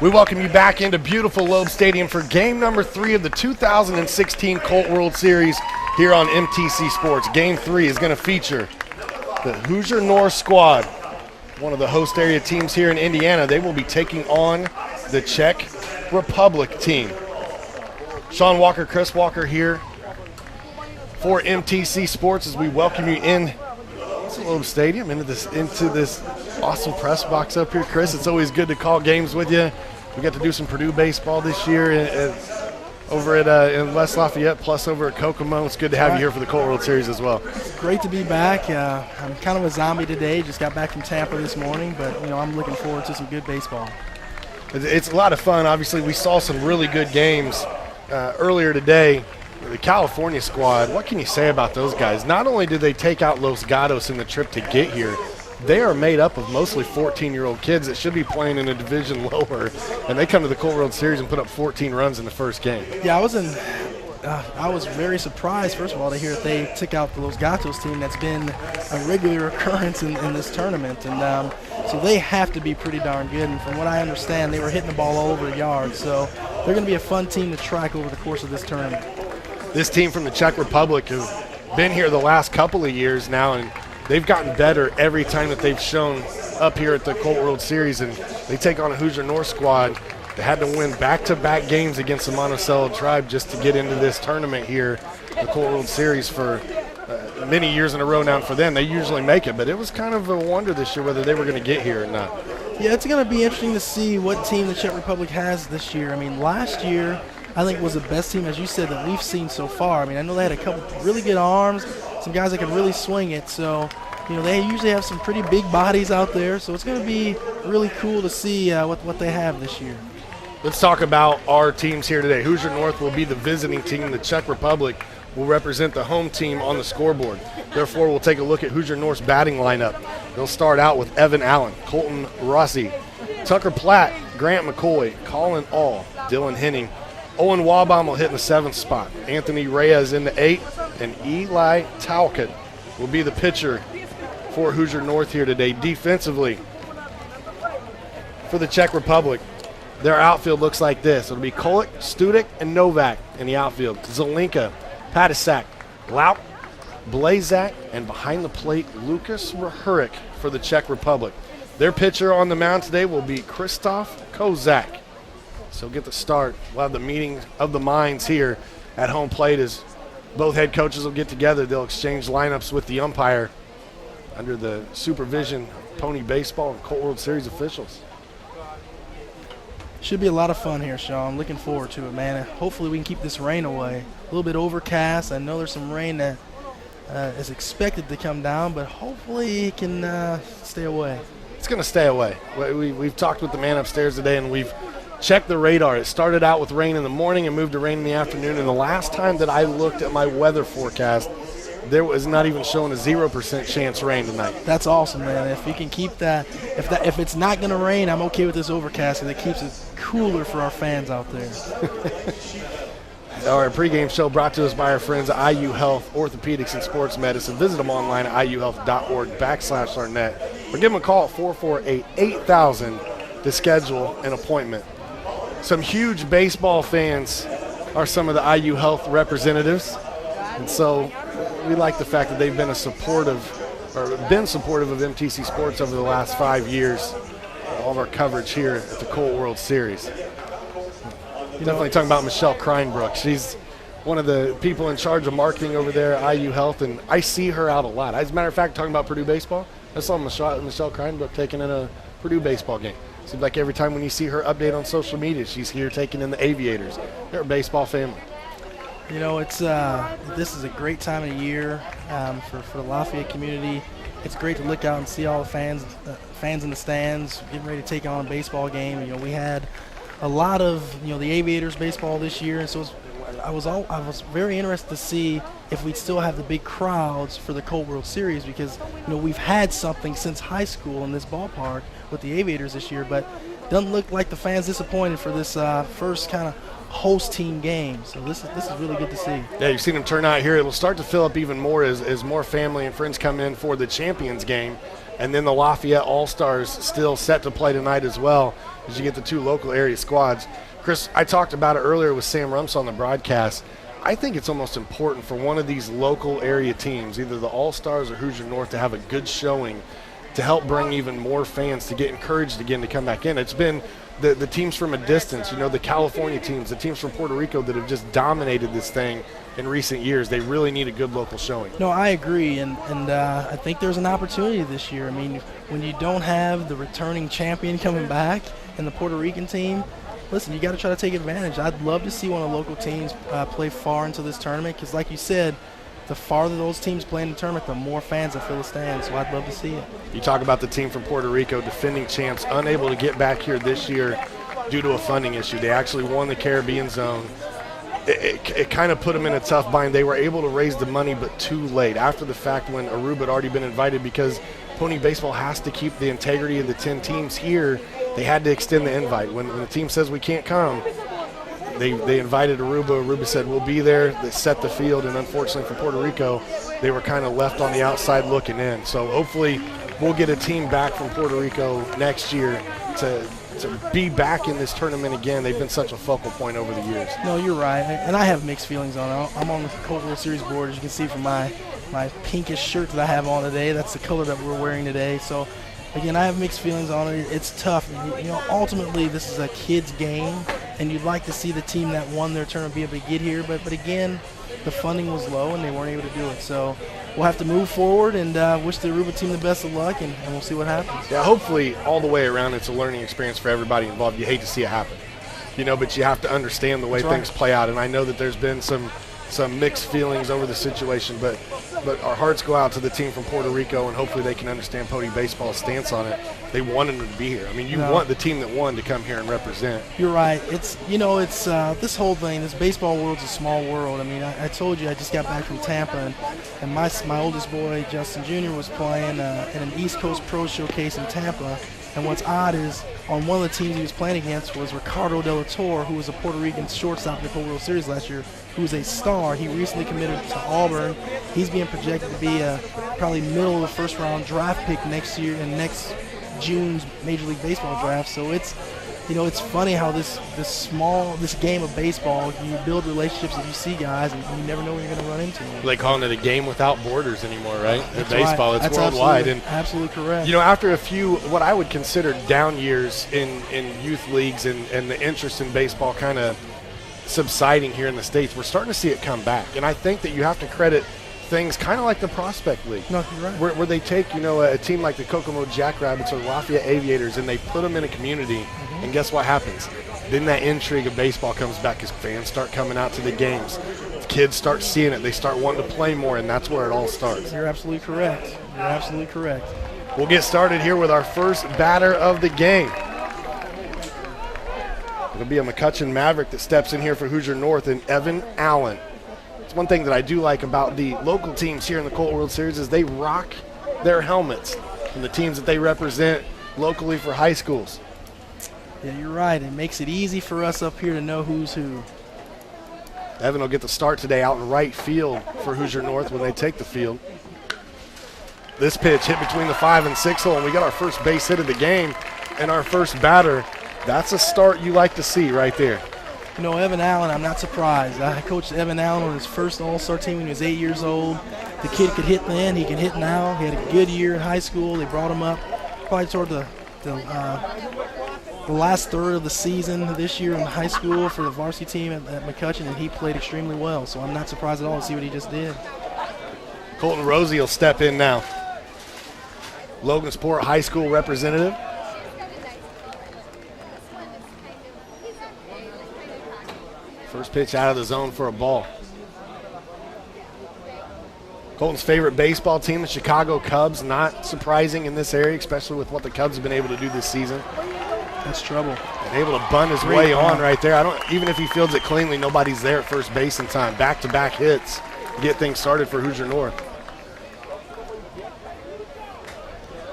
We welcome you back into beautiful Loeb Stadium for game number 3 of the 2016 Colt World Series here on MTC Sports. Game 3 is going to feature the Hoosier North squad, one of the host area teams here in Indiana. They will be taking on the Czech Republic team. Sean Walker, Chris Walker here for MTC Sports as we welcome you in to Loeb Stadium, into this awesome press box up here. Chris, it's always good to call games with you. We got to do some Purdue baseball this year over at in West Lafayette, plus over at Kokomo. It's good to have you here for the Colt World Series as well. It's great to be back. I'm kind of a zombie today. Just got back from Tampa this morning, but I'm looking forward to some good baseball. It's a lot of fun. Obviously, we saw some really good games earlier today. The California squad, what can you say about those guys? Not only did they take out Los Gatos in the trip to get here, they are made up of mostly 14-year-old kids that should be playing in a division lower, and they come to the Colt World Series and put up 14 runs in the first game. Yeah, I was very surprised, first of all, to hear that they took out the Los Gatos team that's been a regular occurrence in this tournament. And so they have to be pretty darn good. And from what I understand, they were hitting the ball all over the yard. So they're going to be a fun team to track over the course of this tournament. This team from the Czech Republic has been here the last couple of years now, and they've gotten better every time that they've shown up here at the Colt World Series. And they take on a Hoosier North squad. They had to win back-to-back games against the Monticello tribe just to get into this tournament here, the Colt World Series, for many years in a row now. For them, they usually make it, but it was kind of a wonder this year whether they were going to get here or not. Yeah, it's going to be interesting to see what team the Czech Republic has this year. I mean, last year I think was the best team, as you said, that we've seen so far. I mean, I know they had a couple really good arms, some guys that can really swing it. So, they usually have some pretty big bodies out there. So it's going to be really cool to see what they have this year. Let's talk about our teams here today. Hoosier North will be the visiting team. The Czech Republic will represent the home team on the scoreboard. Therefore, we'll take a look at Hoosier North's batting lineup. They'll start out with Evan Allen, Colton Rossi, Tucker Platt, Grant McCoy, Colin All, Dylan Henning. Owen Wabbaum will hit in the 7th spot. Anthony Reyes in the 8th, and Eli Talcott will be the pitcher for Hoosier North here today. Defensively, for the Czech Republic, their outfield looks like this. It'll be Kolik, Studek, and Novak in the outfield. Zelinka, Patasak, Laut, Blazak, and behind the plate, Lucas Rahurik for the Czech Republic. Their pitcher on the mound today will be Krzysztof Kozak. So get the start. We'll have the meeting of the minds here at home plate as both head coaches will get together. They'll exchange lineups with the umpire under the supervision of Pony Baseball and Colt World Series officials. Should be a lot of fun here, Sean. Looking forward to it, man. Hopefully we can keep this rain away. A little bit overcast. I know there's some rain that is expected to come down, but hopefully it can stay away. It's going to stay away. We've talked with the man upstairs today, and we've checked the radar. It started out with rain in the morning and moved to rain in the afternoon, and the last time that I looked at my weather forecast, there was not even showing a 0% chance rain tonight. That's awesome, man. If you can keep that, if it's not going to rain, I'm okay with this overcast, and it keeps it cooler for our fans out there. Our pregame show brought to us by our friends at IU Health Orthopedics and Sports Medicine. Visit them online at iuhealth.org/Arnett, or give them a call at 448-8000 to schedule an appointment. Some huge baseball fans are some of the IU Health representatives, and so we like the fact that they've been supportive of MTC Sports over the last 5 years. All of our coverage here at the Colt World Series. Definitely talking about Michelle Kreinbrook. She's one of the people in charge of marketing over there at IU Health, and I see her out a lot. As a matter of fact, talking about Purdue baseball, I saw Michelle Kreinbrook taking in a Purdue baseball game. Seems like every time when you see her update on social media, she's here taking in the Aviators. They're a baseball family. It's this is a great time of the year for the Lafayette community. It's great to look out and see all the fans in the stands getting ready to take on a baseball game. We had a lot of the Aviators baseball this year, and so I was very interested to see if we'd still have the big crowds for the Colt World Series, because we've had something since high school in this ballpark with the Aviators this year, but doesn't look like the fans disappointed for this first kind of host team game. So this is really good to see. Yeah, you've seen them turn out here. It'll start to fill up even more as more family and friends come in for the Champions game And then the Lafayette All-Stars still set to play tonight as well, as you get the 2 local area squads. Chris, I talked about it earlier with Sam Rumps on the broadcast. I think it's almost important for one of these local area teams, either the All-Stars or Hoosier North, to have a good showing to help bring even more fans to get encouraged again to come back in. It's been the teams from a distance, the California teams, the teams from Puerto Rico that have just dominated this thing in recent years. They really need a good local showing. No, I agree, and I think there's an opportunity this year. I mean, when you don't have the returning champion coming back and the Puerto Rican team, listen, you got to try to take advantage. I'd love to see one of the local teams play far into this tournament because, like you said, the farther those teams play in the tournament, the more fans that fill the stands, so I'd love to see it. You talk about the team from Puerto Rico, defending champs, unable to get back here this year due to a funding issue. They actually won the Caribbean Zone. It kind of put them in a tough bind. They were able to raise the money, but too late, after the fact when Aruba had already been invited, because Pony Baseball has to keep the integrity of the 10 teams here. They had to extend the invite. When the team says we can't come, they invited Aruba. Aruba said we'll be there. They set the field, and unfortunately for Puerto Rico, they were kind of left on the outside looking in. So hopefully we'll get a team back from Puerto Rico next year to be back in this tournament again. They've been such a focal point over the years. No, you're right, and I have mixed feelings on it. I'm on the Colt World Series board, as you can see from my pinkish shirt that I have on today. That's the color that we're wearing today. So, again, I have mixed feelings on it. It's tough. Ultimately, this is a kid's game, and you'd like to see the team that won their tournament be able to get here. But again, the funding was low, and they weren't able to do it. So we'll have to move forward and wish the Aruba team the best of luck, and we'll see what happens. Yeah, hopefully all the way around it's a learning experience for everybody involved. You hate to see it happen, but you have to understand the way things play out. And I know that there's been some mixed feelings over the situation, but our hearts go out to the team from Puerto Rico, and hopefully they can understand Pony Baseball's stance on it. They wanted them to be here. I mean, you want the team that won to come here and represent. You're right. It's this whole thing, this baseball world's a small world. I mean, I told you I just got back from Tampa, and my oldest boy, Justin Jr., was playing in an East Coast Pro Showcase in Tampa. And what's odd is on one of the teams he was playing against was Ricardo De La Torre, who was a Puerto Rican shortstop in the Colt World Series last year, who was a star. He recently committed to Auburn. He's being projected to be probably middle of the first-round draft pick next year in next June's Major League Baseball draft. So it's funny how this game of baseball, you build relationships and you see guys, and you never know when you're going to run into them. They calling it a game without borders anymore, right? That's baseball, right. It's worldwide. Absolutely correct. After a few what I would consider down years in youth leagues and the interest in baseball kind of subsiding here in the States, we're starting to see it come back. And I think that you have to credit things kind of like the Prospect League, no, you're right. where they take a team like the Kokomo Jackrabbits or Lafayette Aviators, and they put them in a community, and guess what happens? Then that intrigue of baseball comes back because fans start coming out to the games. Kids start seeing it. They start wanting to play more, and that's where it all starts. You're absolutely correct. We'll get started here with our first batter of the game. It'll be a McCutcheon Maverick that steps in here for Hoosier North, and Evan Allen. One thing that I do like about the local teams here in the Colt World Series is they rock their helmets and the teams that they represent locally for high schools. Yeah, you're right. It makes it easy for us up here to know who's who. Evan will get the start today out in right field for Hoosier North when they take the field. This pitch hit between the 5 and 6 hole, and we got our first base hit of the game and our first batter. That's a start you like to see right there. Evan Allen, I'm not surprised. I coached Evan Allen on his first All-Star team when he was 8 years old. The kid could hit then, he can hit now. He had a good year in high school. They brought him up probably toward the last third of the season this year in high school for the varsity team at McCutcheon, and he played extremely well. So I'm not surprised at all to see what he just did. Colton Rosie will step in now. Logansport High School representative. First pitch out of the zone for a ball. Colton's favorite baseball team, the Chicago Cubs, not surprising in this area, especially with what the Cubs have been able to do this season. That's trouble. And able to bunt his way on right there. Even if he fields it cleanly, nobody's there at first base in time. Back-to-back hits to get things started for Hoosier North.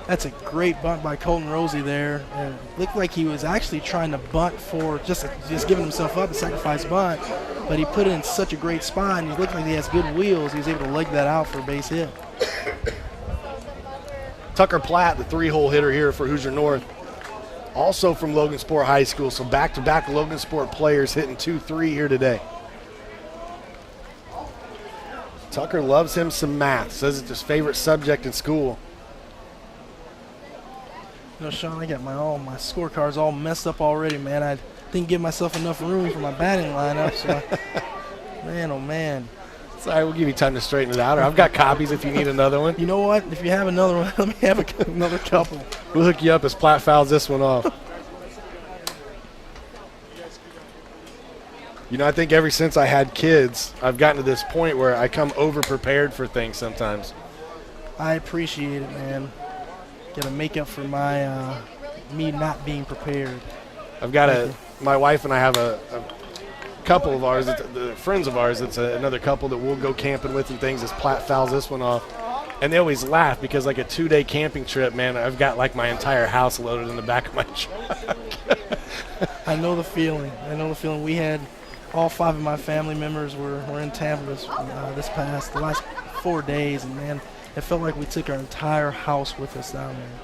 That's a great bunt by Colton Rosie there. And it looked like he was actually trying to bunt for just giving himself up, a sacrifice bunt, but he put it in such a great spot, and he looked like he has good wheels. He was able to leg that out for a base hit. Tucker Platt, the 3-hole hitter here for Hoosier North, also from Logansport High School. So back-to-back Logansport players hitting 2-3 here today. Tucker loves him some math. Says it's his favorite subject in school. You know, Sean, I got my scorecards all messed up already, man. I didn't give myself enough room for my batting lineup. So, man, oh man. Sorry, we'll give you time to straighten it out. Or I've got copies if you need another one. You know what? If you have another one, let me have another couple. We'll hook you up as Platt fouls this one off. You know, I think ever since I had kids, I've gotten to this point where I come over-prepared for things sometimes. I appreciate it, man. Got to make up for my me not being prepared. I've got my wife and I have a couple of ours, the friends of ours, it's another couple that we'll go camping with and things as Platt fouls this one off. And they always laugh because like a 2-day camping trip, man, I've got like my entire house loaded in the back of my truck. I know the feeling. We had all 5 of my family members were in Tampa the last 4 days, and man, it felt like we took our entire house with us down there.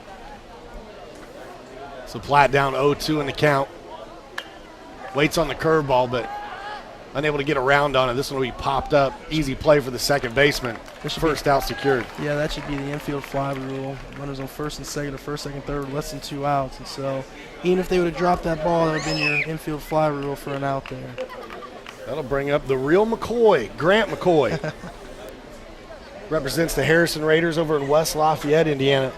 So Platt down 0-2 in the count. Waits on the curveball, but unable to get around on it. This one will be popped up. Easy play for the second baseman. First out secured. Yeah, that should be the infield fly rule. Runners on first and second, or first, second, third, less than 2 outs. And so even if they would have dropped that ball, that would have been your infield fly rule for an out there. That'll bring up the real McCoy, Grant McCoy. Represents the Harrison Raiders over in West Lafayette, Indiana.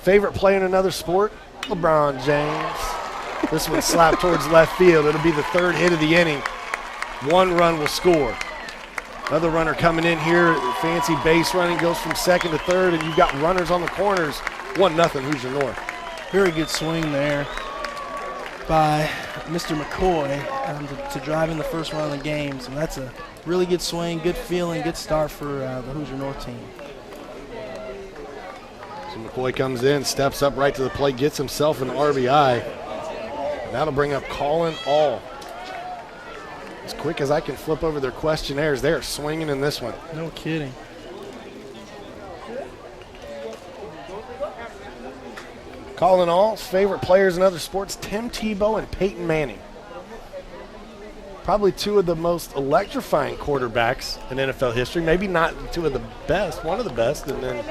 Favorite player in another sport? LeBron James. This one slapped towards left field. It'll be the 3rd hit of the inning. 1 run will score. Another runner coming in here. Fancy base running, goes from 2nd to 3rd, and you've got runners on the corners. 1-0 Hoosier North. Very good swing there by Mr. McCoy to drive in the first run of the game. So that's a really good swing, good feeling, good start for the Hoosier North team. So McCoy comes in, steps up right to the plate, gets himself an RBI. And that'll bring up Colin All. As quick as I can flip over their questionnaires, they are swinging in this one. No kidding. Colin All's favorite players in other sports, Tim Tebow and Peyton Manning. Probably 2 of the most electrifying quarterbacks in NFL history. Maybe not 2 of the best, one of the best, and then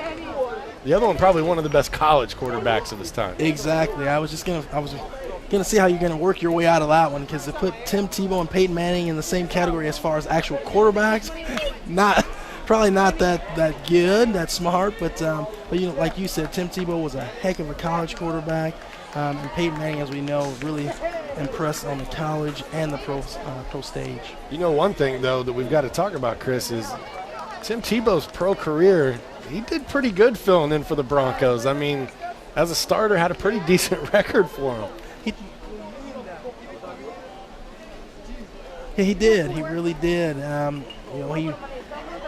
the other one probably one of the best college quarterbacks of his time. Exactly. I was gonna see how you're gonna work your way out of that one, because to put Tim Tebow and Peyton Manning in the same category as far as actual quarterbacks, probably not that good, that smart. But you know, like you said, Tim Tebow was a heck of a college quarterback, and Peyton Manning, as we know, really impressed on the college and the pro stage. You know, one thing though that we've got to talk about, Chris, is Tim Tebow's pro career. He did pretty good filling in for the Broncos. I mean, as a starter, had a pretty decent record for him. He did. He really did. You know,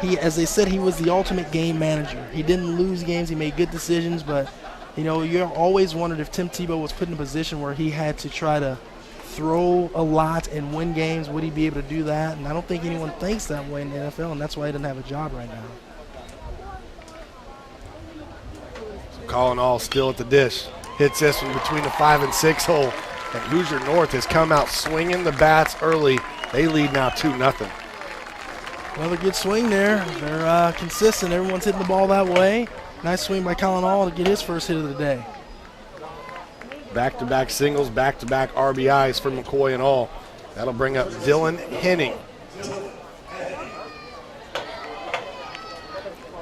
he, as they said, he was the ultimate game manager. He didn't lose games. He made good decisions. But, you know, you always wondered if Tim Tebow was put in a position where he had to try to throw a lot and win games, would he be able to do that? And I don't think anyone thinks that way in the NFL, and that's why he doesn't have a job right now. So Colin All still at the dish. Hits this one between the 5 and 6 hole. And Hoosier North has come out swinging the bats early. They lead now 2-0. Another good swing there. They're consistent. Everyone's hitting the ball that way. Nice swing by Colin All to get his first hit of the day. Back-to-back singles, back-to-back RBIs for McCoy and All. That'll bring up Dylan Henning.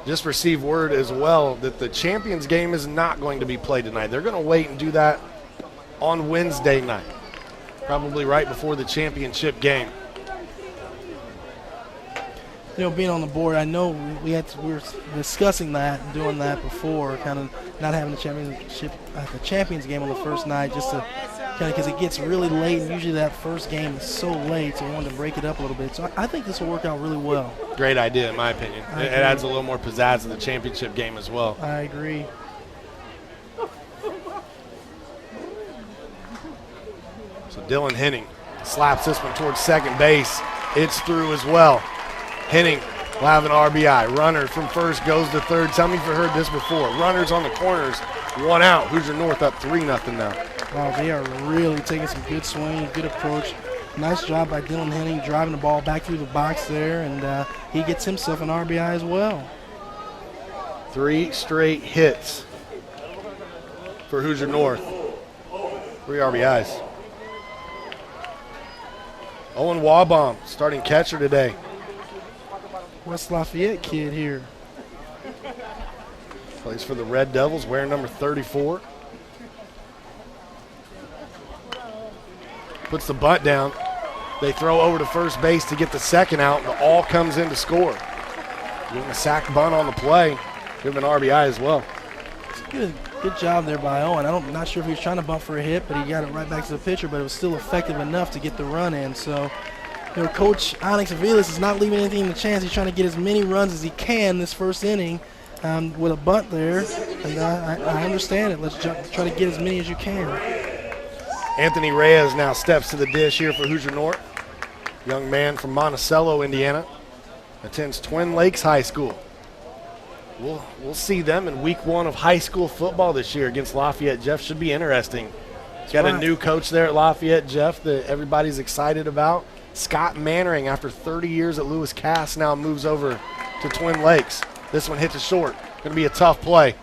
Just received word as well that the Champions game is not going to be played tonight. They're going to wait and do that on Wednesday night, probably right before the championship game. You know, being on the board, I know we were discussing that and doing that before, kind of not having the Champions game on the first night, just to kind of, because it gets really late, and usually that first game is so late, so we wanted to break it up a little bit. So I think this will work out really well. Great idea, in my opinion. It adds a little more pizzazz to the championship game as well. I agree. So Dylan Henning slaps this one towards second base. It's through as well. Henning will have an RBI. Runner from first goes to third. Tell me if you heard this before. Runners on the corners, 1 out. Hoosier North up 3-0 now. Wow, they are really taking some good swings, good approach. Nice job by Dylan Henning driving the ball back through the box there, and he gets himself an RBI as well. 3 straight hits for Hoosier North. 3 RBIs. Owen Wabaum, starting catcher today. West Lafayette kid here. Plays for the Red Devils, wearing number 34. Puts the bunt down. They throw over to first base to get the second out. The all comes in to score. Getting a sack bunt on the play. Give him an RBI as well. Good job there by Owen. I'm not sure if he was trying to bunt for a hit, but he got it right back to the pitcher, but it was still effective enough to get the run in. So, Coach Onyx Aviles is not leaving anything to chance. He's trying to get as many runs as he can this first inning with a bunt there. And I understand it. Let's try to get as many as you can. Anthony Reyes now steps to the dish here for Hoosier North. Young man from Monticello, Indiana. Attends Twin Lakes High School. We'll see them in week 1 of high school football this year against Lafayette. Jeff, should be interesting. Got a new coach there at Lafayette, Jeff, that everybody's excited about. Scott Mannering, after 30 years at Lewis Cass, now moves over to Twin Lakes. This one hits it short. Going to be a tough play.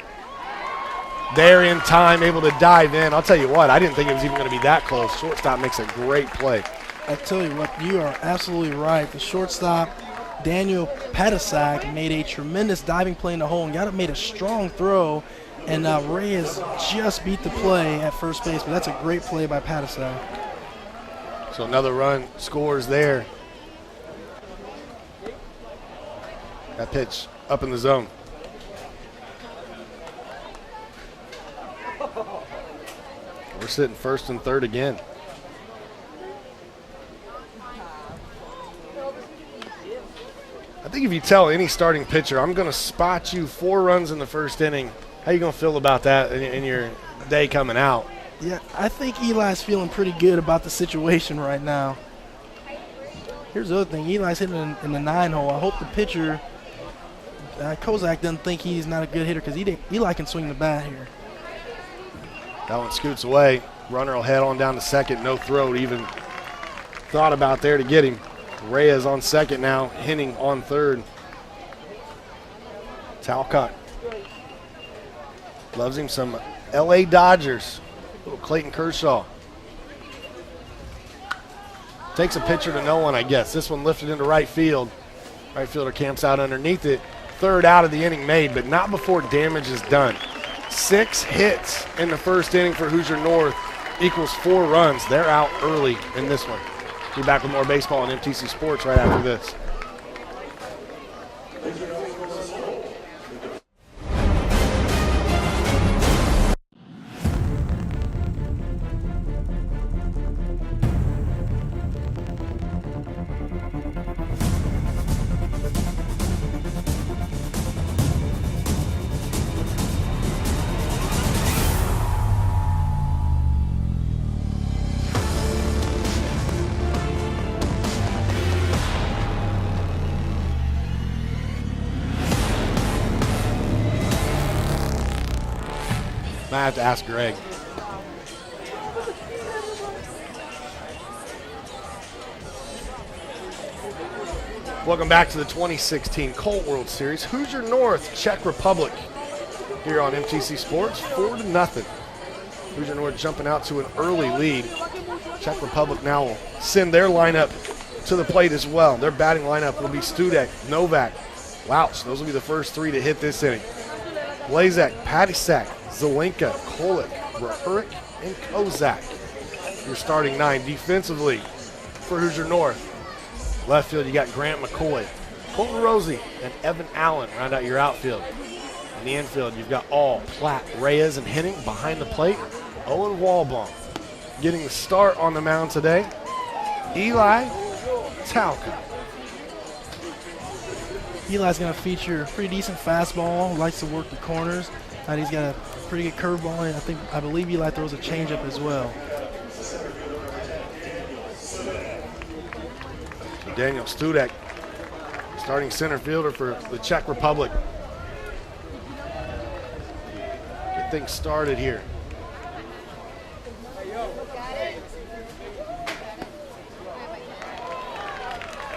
They're in time, able to dive in. I'll tell you what, I didn't think it was even going to be that close. Shortstop makes a great play. I tell you what, you are absolutely right. The shortstop, Daniel Patasak, made a tremendous diving play in the hole and made a strong throw. And Reyes just beat the play at first base, but that's a great play by Patasak. So another run scores there. That pitch up in the zone. We're sitting first and third again. I think if you tell any starting pitcher, I'm going to spot you 4 runs in the first inning, how you going to feel about that in your day coming out? Yeah, I think Eli's feeling pretty good about the situation right now. Here's the other thing. Eli's hitting in the 9-hole. I hope the pitcher, Kozak, doesn't think he's not a good hitter because Eli can swing the bat here. That one scoots away. Runner will head on down to second. No throw to even thought about there to get him. Reyes on second now. Henning on third. Talcott loves him some L.A. Dodgers. Little Clayton Kershaw. Takes a pitcher to no one, I guess. This one lifted into right field. Right fielder camps out underneath it. Third out of the inning made, but not before damage is done. 6 hits in the first inning for Hoosier North equals 4 runs. They're out early in this one. Be back with more baseball on MTC Sports right after this. I have to ask Greg. Welcome back to the 2016 Colt World Series. Hoosier North, Czech Republic here on MTC Sports, 4-0. Hoosier North jumping out to an early lead. Czech Republic now will send their lineup to the plate as well. Their batting lineup will be Studek, Novak, Louch. Those will be the first 3 to hit this inning. Blazek, Patisak, Zelenka, Kolik, Rahurik, and Kozak. Your starting 9 defensively for Hoosier North. Left field, you got Grant McCoy, Colton Rosie, and Evan Allen round out your outfield. In the infield, you've got All, Platt, Reyes, and Henning. Behind the plate, Owen Walbaum. Getting the start on the mound today, Eli Talcott. Eli's going to feature a pretty decent fastball, likes to work the corners. And he's got a pretty good curveball, and I believe Eli throws a changeup as well. Daniel Studek Starting center fielder for the Czech Republic. Get things started here.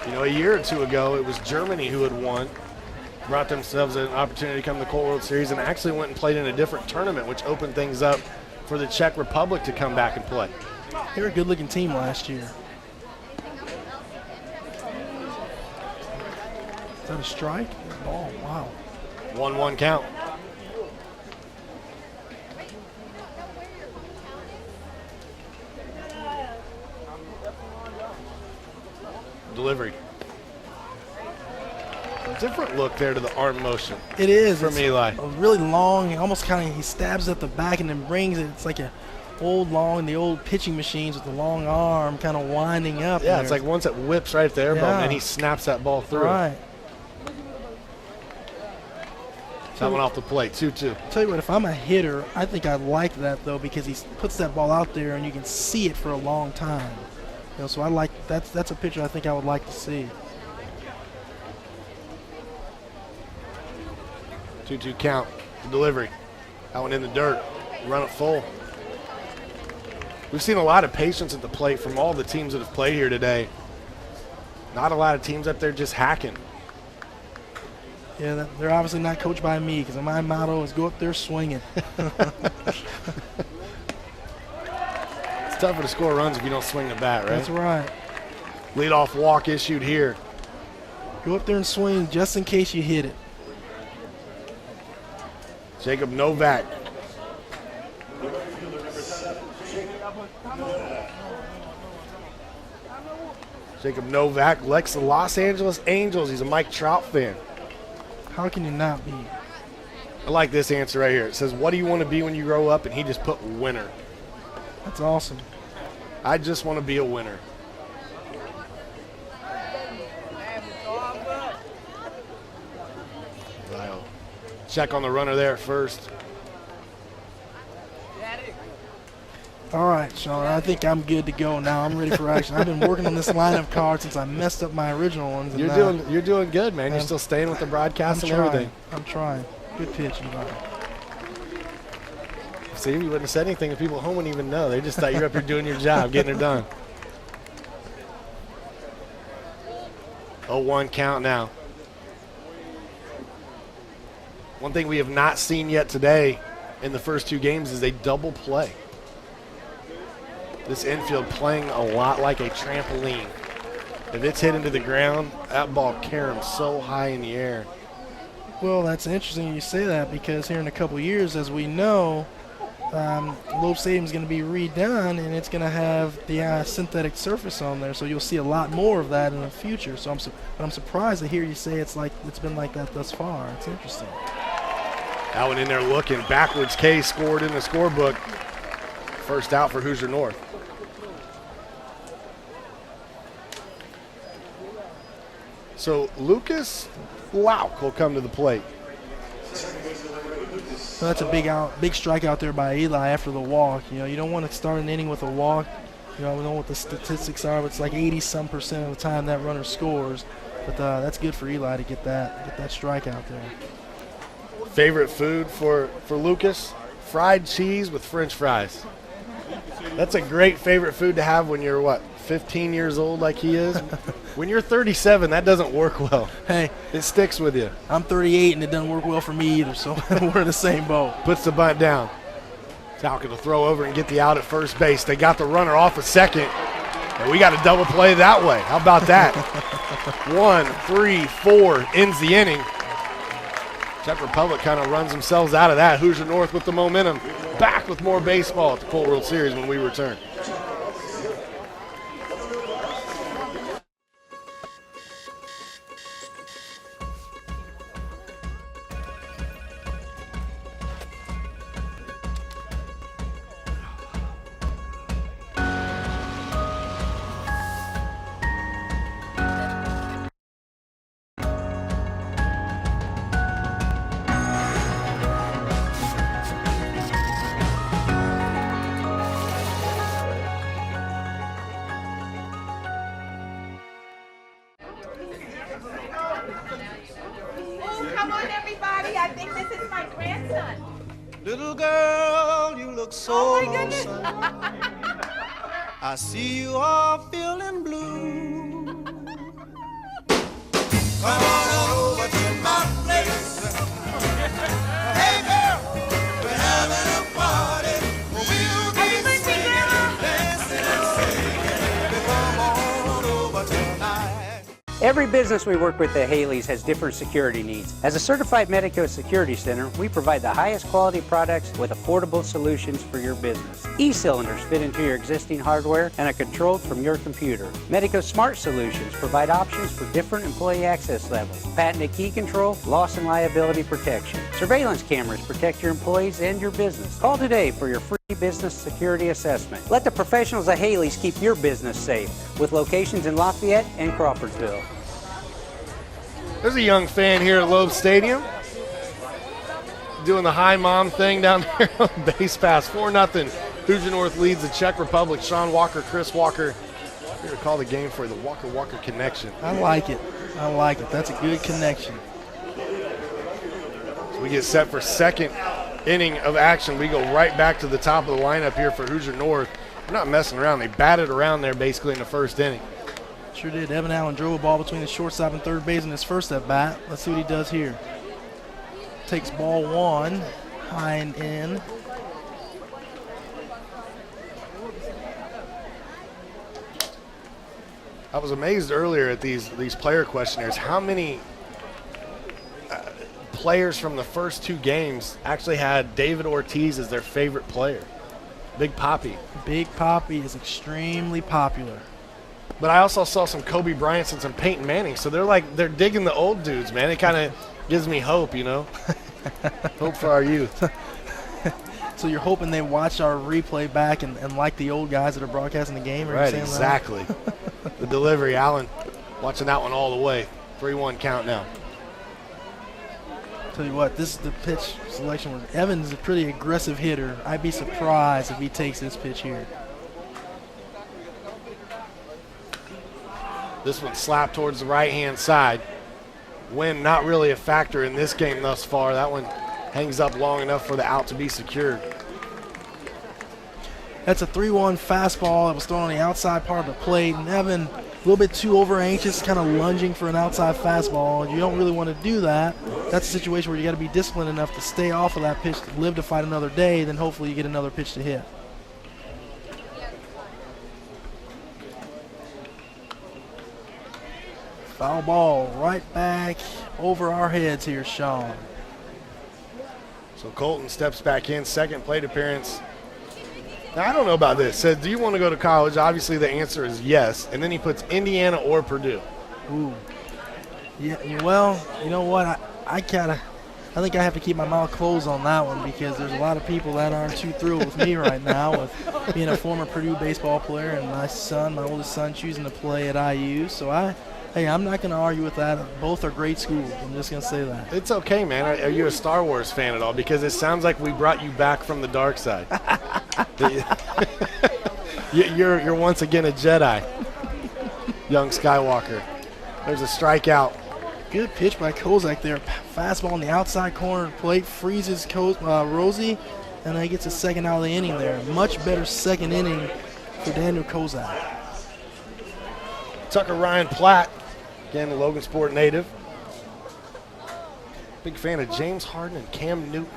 You know, a year or two ago, it was Germany who had won, brought themselves an opportunity to come to the Colt World Series, and actually went and played in a different tournament, which opened things up for the Czech Republic to come back and play. They were a good-looking team last year. Is that a strike? Ball, wow. 1-1 count. Delivery. Different look there to the arm motion. It is. From Eli. A really long, almost kind of, he stabs at the back and then brings it. It's like the old pitching machines with the long arm kind of winding up. Yeah, there. it's like once it whips right at the air ball, and then he snaps that ball through. Right. That one off the plate, 2-2. Tell you what, if I'm a hitter, I think I like that though, because he puts that ball out there and you can see it for a long time. You know, so I like that's a picture I think I would like to see. 2-2 count. Delivery. That one in the dirt. Run it full. We've seen a lot of patience at the plate from all the teams that have played here today. Not a lot of teams up there just hacking. Yeah, they're obviously not coached by me, because my motto is go up there swinging. It's tougher to score runs if you don't swing the bat, right? That's right. Leadoff walk issued here. Go up there and swing just in case you hit it. Jacob Novak. Jacob Novak likes the Los Angeles Angels. He's a Mike Trout fan. How can you not be? I like this answer right here. It says, what do you want to be when you grow up? And he just put winner. That's awesome. I just want to be a winner. Check on the runner there at first. All right, Sean, I think I'm good to go now. I'm ready for action. I've been working on this line of cards since I messed up my original ones. You're doing good, man. You're still staying with the broadcast and everything. I'm trying. Good pitch, Eli. See, you wouldn't have said anything, and people at home wouldn't even know. They just thought you're up here doing your job, getting it done. 0-1 count now. One thing we have not seen yet today in the first two games is a double play. This infield playing a lot like a trampoline. If it's hit into the ground, that ball caroms so high in the air. Well, that's interesting you say that, because here in a couple years, as we know, Loeb Stadium is going to be redone, and it's going to have the synthetic surface on there, so you'll see a lot more of that in the future. So I'm surprised to hear you say it's been like that thus far. It's interesting. That one in there looking backwards. K scored in the scorebook. First out for Hoosier North. So Lucas Lauk will come to the plate. So that's a big strike out there by Eli after the walk. You know, you don't want to start an inning with a walk. You know, we know what the statistics are, but it's like 80-some% of the time that runner scores. But that's good for Eli to get that strike out there. Favorite food for Lucas? Fried cheese with French fries. That's a great favorite food to have when you're, 15 years old like he is? When you're 37, that doesn't work well. Hey. It sticks with you. I'm 38, and it doesn't work well for me either, so we're in the same boat. Puts the bunt down. Talca to throw over and get the out at first base. They got the runner off a second, and we got a double play that way. How about that? 1, 3, 4 ends the inning. Czech Republic kind of runs themselves out of that. Hoosier North with the momentum. Back with more baseball at the Colt World Series when we return. Little girl, you look so lonesome. I see you are feeling blue. Come on over to my place. Hey girl, we're having a party. We'll be singing and dancing and singing. Come on over tonight. Every business we work with at Haley's has different security needs. As a certified Medico Security Center, we provide the highest quality products with affordable solutions for your business. E-cylinders fit into your existing hardware and are controlled from your computer. Medico Smart Solutions provide options for different employee access levels. Patented key control, loss and liability protection. Surveillance cameras protect your employees and your business. Call today for your free business security assessment. Let the professionals at Haley's keep your business safe with locations in Lafayette and Crawfordsville. There's a young fan here at Loeb Stadium doing the high mom thing down there on base pass. 4-0. Hoosier North leads the Czech Republic. Sean Walker, Chris Walker. We're going to call the game for the Walker connection. I like it. I like it. That's a good connection. So we get set for second inning of action. We go right back to the top of the lineup here for Hoosier North. They're not messing around. They batted around there basically in the first inning. Sure did. Evan Allen drove a ball between the shortstop and third base in his first at bat. Let's see what he does here. Takes ball one, high and in. I was amazed earlier at these player questionnaires. How many players from the first two games actually had David Ortiz as their favorite player? Big Papi. Big Papi is extremely popular. But I also saw some Kobe Bryants and some Peyton Manning. So they're digging the old dudes, man. It kind of gives me hope, you know. Hope for our youth. So you're hoping they watch our replay back and like the old guys that are broadcasting the game? Right, exactly. The delivery, Allen watching that one all the way. 3-1 count now. Tell you what, this is the pitch selection where Evans is a pretty aggressive hitter. I'd be surprised if he takes this pitch here. This one slapped towards the right-hand side. Wind not really a factor in this game thus far. That one hangs up long enough for the out to be secured. That's a 3-1 fastball that was thrown on the outside part of the plate. And Evan, a little bit too over-anxious, kind of lunging for an outside fastball. You don't really want to do that. That's a situation where you got to be disciplined enough to stay off of that pitch, to live to fight another day, then hopefully you get another pitch to hit. Foul ball right back over our heads here, Sean. So Colton steps back in, second plate appearance. Now, I don't know about this. Said, do you want to go to college? Obviously, the answer is yes. And then he puts Indiana or Purdue. Ooh. Yeah. Well, you know what? I think I have to keep my mouth closed on that one because there's a lot of people that aren't too thrilled with me right now with being a former Purdue baseball player and my oldest son, choosing to play at IU. So I'm not going to argue with that. Both are great schools. I'm just going to say that. It's okay, man. Are you a Star Wars fan at all? Because it sounds like we brought you back from the dark side. You're once again a Jedi, young Skywalker. There's a strikeout. Good pitch by Kozak there. Fastball on the outside corner of the plate. Freezes Rosie, and then he gets a second out of the inning there. Much better second inning for Daniel Kozak. Tucker Ryan Platt, again, a Logansport native. Big fan of James Harden and Cam Newton.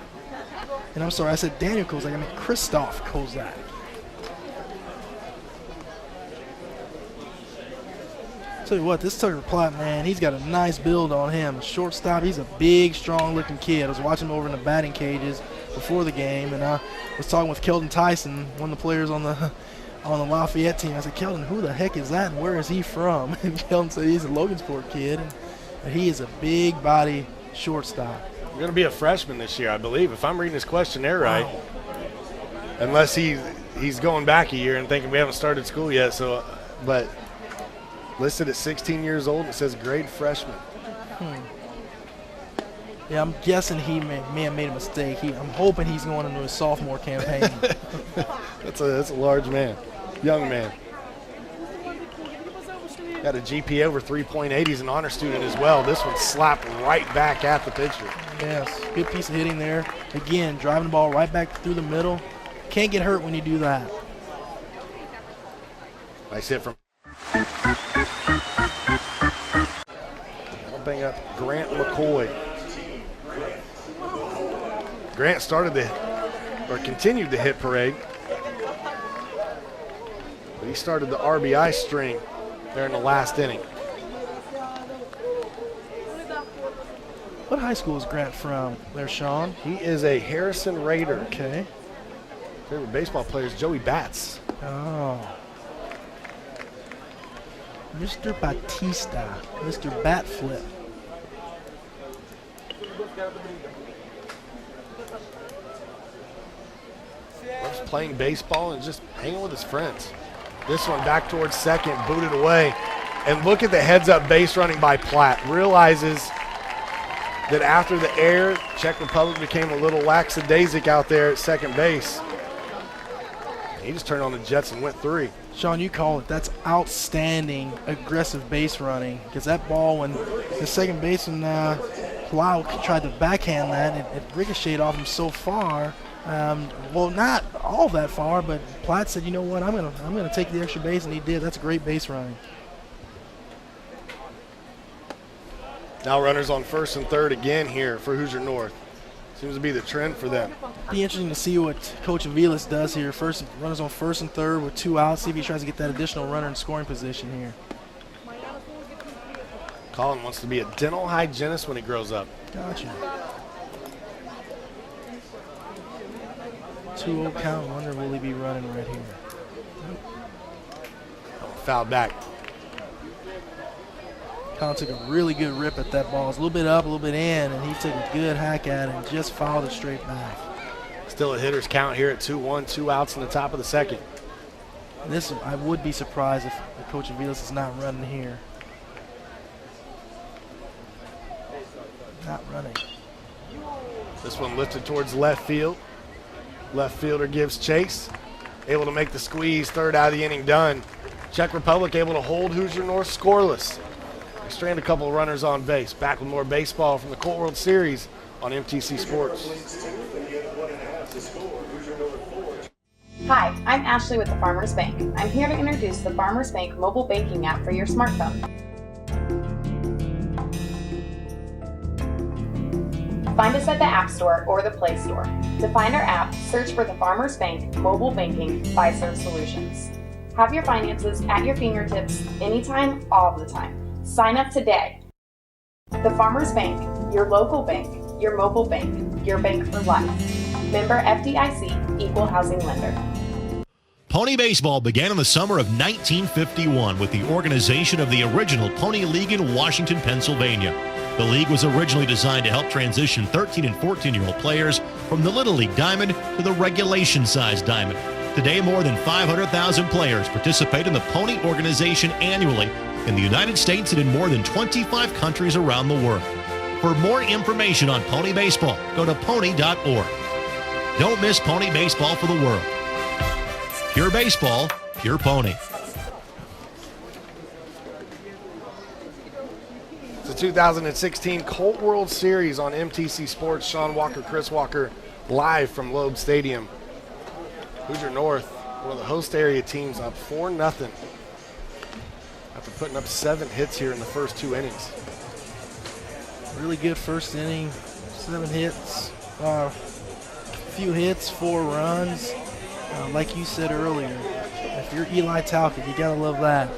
And I'm sorry, I said Daniel Kozak. I meant Christoph Kozak. Tell you what, this Tucker Platt, man, he's got a nice build on him. Shortstop, he's a big, strong-looking kid. I was watching him over in the batting cages before the game, and I was talking with Keldon Tyson, one of the players on the Lafayette team. I said, Keldon, who the heck is that, and where is he from? And Keldon said he's a Logansport kid, and he is a big-body shortstop. He's going to be a freshman this year, I believe, if I'm reading his questionnaire right. Wow. Unless he's going back a year and thinking we haven't started school yet. So, but listed at 16 years old, it says grade freshman. Yeah, I'm guessing he may have made a mistake. I'm hoping he's going into his sophomore campaign. That's a large man, young man. Got a GPA over 3.8. He's an honor student as well. This one slapped right back at the pitcher. Yes, good piece of hitting there. Again, driving the ball right back through the middle. Can't get hurt when you do that. Nice hit from. Bring up Grant McCoy. Grant continued the hit parade. But he started the RBI string there in the last inning. What high school is Grant from there, Sean? He is a Harrison Raider. Okay. Favorite baseball player is Joey Bats. Oh. Mr. Batista, Mr. Batflip. Loves playing baseball and just hanging with his friends. This one back towards second, booted away. And look at the heads-up base running by Platt. Realizes that after the air, Czech Republic became a little lackadaisic out there at second base. He just turned on the jets and went 3. Sean, you call it. That's outstanding aggressive base running. Because that ball, when the second baseman Loeb tried to backhand that, it ricocheted off him so far. Well, not all that far, but Platt said, you know what, I'm gonna take the extra base, and he did. That's great base running. Now runners on first and third again here for Hoosier North. Seems to be the trend for them. Be interesting to see what Coach Aviles does here. First runners on first and third with 2 outs. See if he tries to get that additional runner in scoring position here. Colin wants to be a dental hygienist when he grows up. Gotcha. 2-0 count. Wonder will he be running right here? Oh, fouled back. Colin took a really good rip at that ball. It's a little bit up, a little bit in, and he took a good hack at it and just fouled it straight back. Still a hitter's count here at 2-1, 2 outs in the top of the second. This, I would be surprised if Coach Aviles is not running here. Not running. This one lifted towards left field. Left fielder gives chase. Able to make the squeeze, third out of the inning done. Czech Republic able to hold Hoosier North scoreless. They strand a couple of runners on base. Back with more baseball from the Colt World Series on MTC Sports. Hi, I'm Ashley with the Farmers Bank. I'm here to introduce the Farmers Bank mobile banking app for your smartphone. Find us at the App Store or the Play Store. To find our app, search for the Farmers Bank Mobile Banking Fiserv Solutions. Have your finances at your fingertips anytime, all the time. Sign up today. The Farmers Bank, your local bank, your mobile bank, your bank for life. Member FDIC, Equal Housing Lender. Pony baseball began in the summer of 1951 with the organization of the original Pony League in Washington, Pennsylvania. The league was originally designed to help transition 13 and 14-year-old players from the Little League Diamond to the regulation-sized Diamond. Today, more than 500,000 players participate in the Pony organization annually in the United States and in more than 25 countries around the world. For more information on Pony baseball, go to pony.org. Don't miss Pony baseball for the world. Pure baseball, pure pony. It's the 2016 Colt World Series on MTC Sports. Sean Walker, Chris Walker, live from Loeb Stadium. Hoosier North, one of the host area teams, up 4-0 after putting up 7 hits here in the first 2 innings. Really good first inning, 7 hits, few hits, 4 runs. Like you said earlier, if you're Eli Talcott, you gotta love that.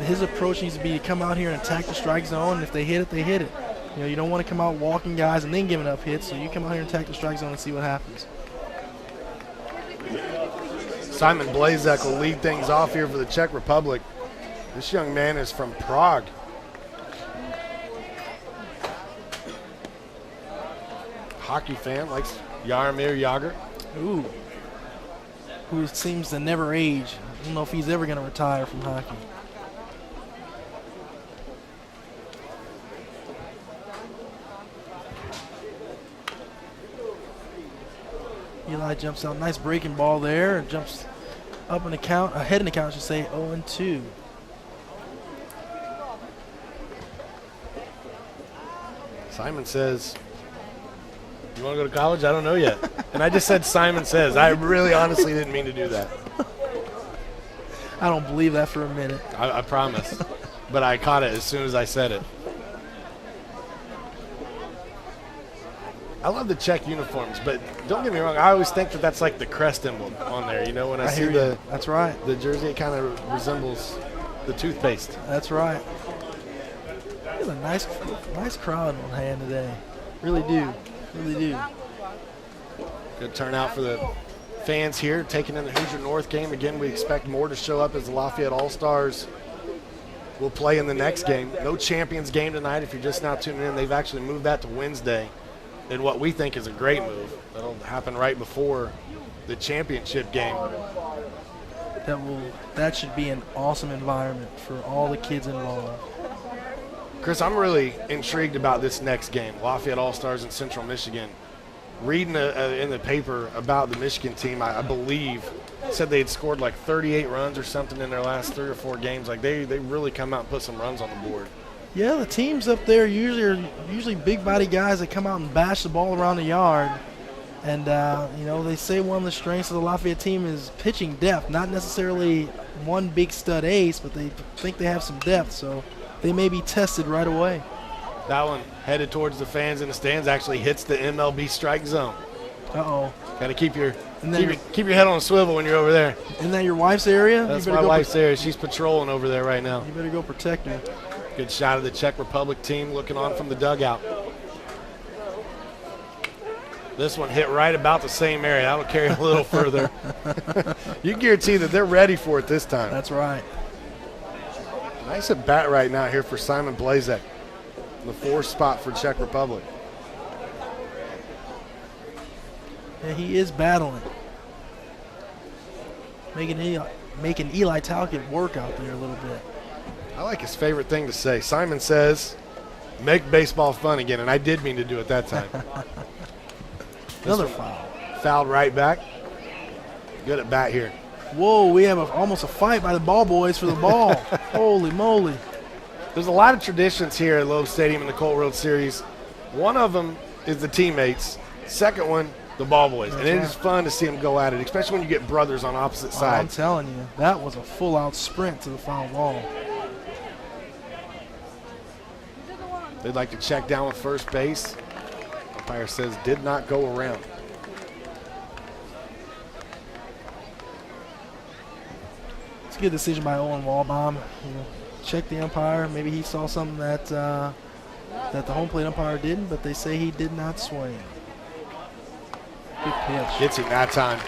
His approach needs to be to come out here and attack the strike zone, and if they hit it, they hit it. You know, you don't want to come out walking guys and then giving up hits, so you come out here and attack the strike zone and see what happens. Simon Blazek will lead things off here for the Czech Republic. This young man is from Prague. Hockey fan, likes Jaromír Jágr. Ooh. Who seems to never age. I don't know if he's ever going to retire from hockey. Eli jumps out. Nice breaking ball there. And jumps up in the count, ahead in the count, I should say, 0-2. Simon says You want to go to college? I don't know yet. And I just said Simon says. I really honestly didn't mean to do that. I don't believe that for a minute. I promise. But I caught it as soon as I said it. I love the Czech uniforms, but don't get me wrong. I always think that that's like the crest emblem on there. You know, when I see That's right. the jersey, it kind of resembles the toothpaste. That's right. Got a nice crowd on hand today. Really do. Good turnout for the fans here taking in the Hoosier North game. Again, we expect more to show up as the Lafayette All-Stars will play in the next game. No Champions game tonight if you're just now tuning in. They've actually moved that to Wednesday in what we think is a great move. That'll happen right before the championship game. That should be an awesome environment for all the kids involved. Chris, I'm really intrigued about this next game, Lafayette All-Stars in Central Michigan. Reading in the paper about the Michigan team, I believe, said they had scored like 38 runs or something in their last 3 or 4 games. Like they really come out and put some runs on the board. Yeah, the teams up there usually big body guys that come out and bash the ball around the yard. And, they say one of the strengths of the Lafayette team is pitching depth, not necessarily one big stud ace, but they think they have some depth, so they may be tested right away. That one headed towards the fans in the stands actually hits the MLB strike zone. Uh-oh. Got to keep your head on a swivel when you're over there. Isn't that your wife's area? That's my wife's area. She's patrolling over there right now. You better go protect her. Good shot of the Czech Republic team looking on from the dugout. This one hit right about the same area. That'll carry a little further. You can guarantee that they're ready for it this time. That's right. Nice at bat right now here for Simon Blazek, the 4th spot for Czech Republic. Yeah, he is battling. Making Eli Talcott work out there a little bit. I like his favorite thing to say. Simon says, make baseball fun again, and I did mean to do it that time. Another foul. Fouled right back. Good at bat here. Whoa, we have almost a fight by the ball boys for the ball. Holy moly. There's a lot of traditions here at Loeb Stadium in the Colt World Series. One of them is the teammates. Second one, the ball boys. That's and it right. is fun to see them go at it, especially when you get brothers on opposite I'm sides. telling you, that was a full-out sprint to the foul ball. They'd like to check down with first base. Umpire says did not go around. It's a good decision by Owen Walbaum. Check the umpire. Maybe he saw something that the home plate umpire didn't, but they say he did not swing. Good pitch. Gets him that time.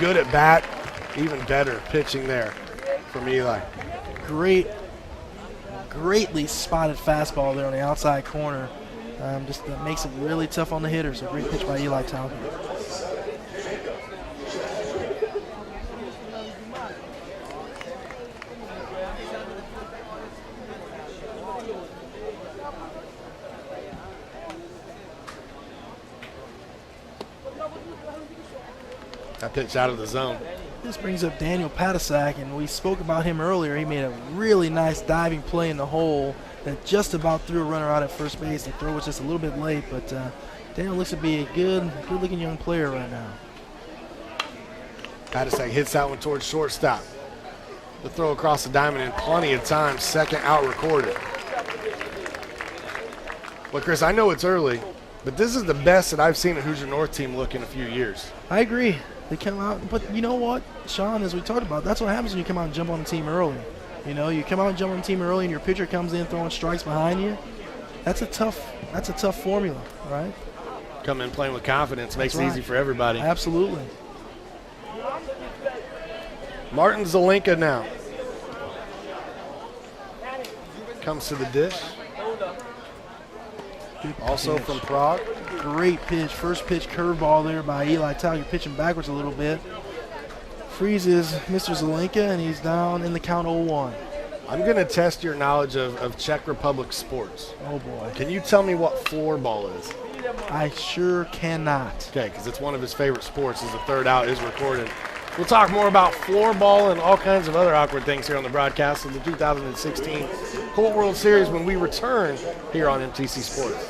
Good at bat. Even better pitching there from Eli. Greatly spotted fastball there on the outside corner. Just that makes it really tough on the hitters. A great pitch by Eli Talcott. That pitch out of the zone. This brings up Daniel Patasak, and we spoke about him earlier. He made a really nice diving play in the hole that just about threw a runner out at first base. The throw was just a little bit late, but Daniel looks to be a good-looking young player right now. Patasak hits that one towards shortstop. The throw across the diamond in plenty of time. Second out recorded. Well, Chris, I know it's early, but this is the best that I've seen a Hoosier North team look in a few years. I agree. They come out, but you know what, Sean, as we talked about, that's what happens when you come out and jump on the team early. You come out and jump on the team early and your pitcher comes in throwing strikes behind you. That's a tough formula, right? Come in playing with confidence makes That's it right. easy for everybody. Absolutely. Martin Zelenka now. Comes to the dish. Good Also pitch. from Prague. Great pitch. First pitch curveball there by Eli Talcott, pitching backwards a little bit. Freezes Mr. Zelenka, and he's down in the count 0-1. I'm going to test your knowledge of Czech Republic sports. Oh, boy. Can you tell me what floorball is? I sure cannot. Okay, because it's one of his favorite sports as the third out is recorded. We'll talk more about floorball and all kinds of other awkward things here on the broadcast of the 2016 Colt World Series when we return here on MTC Sports.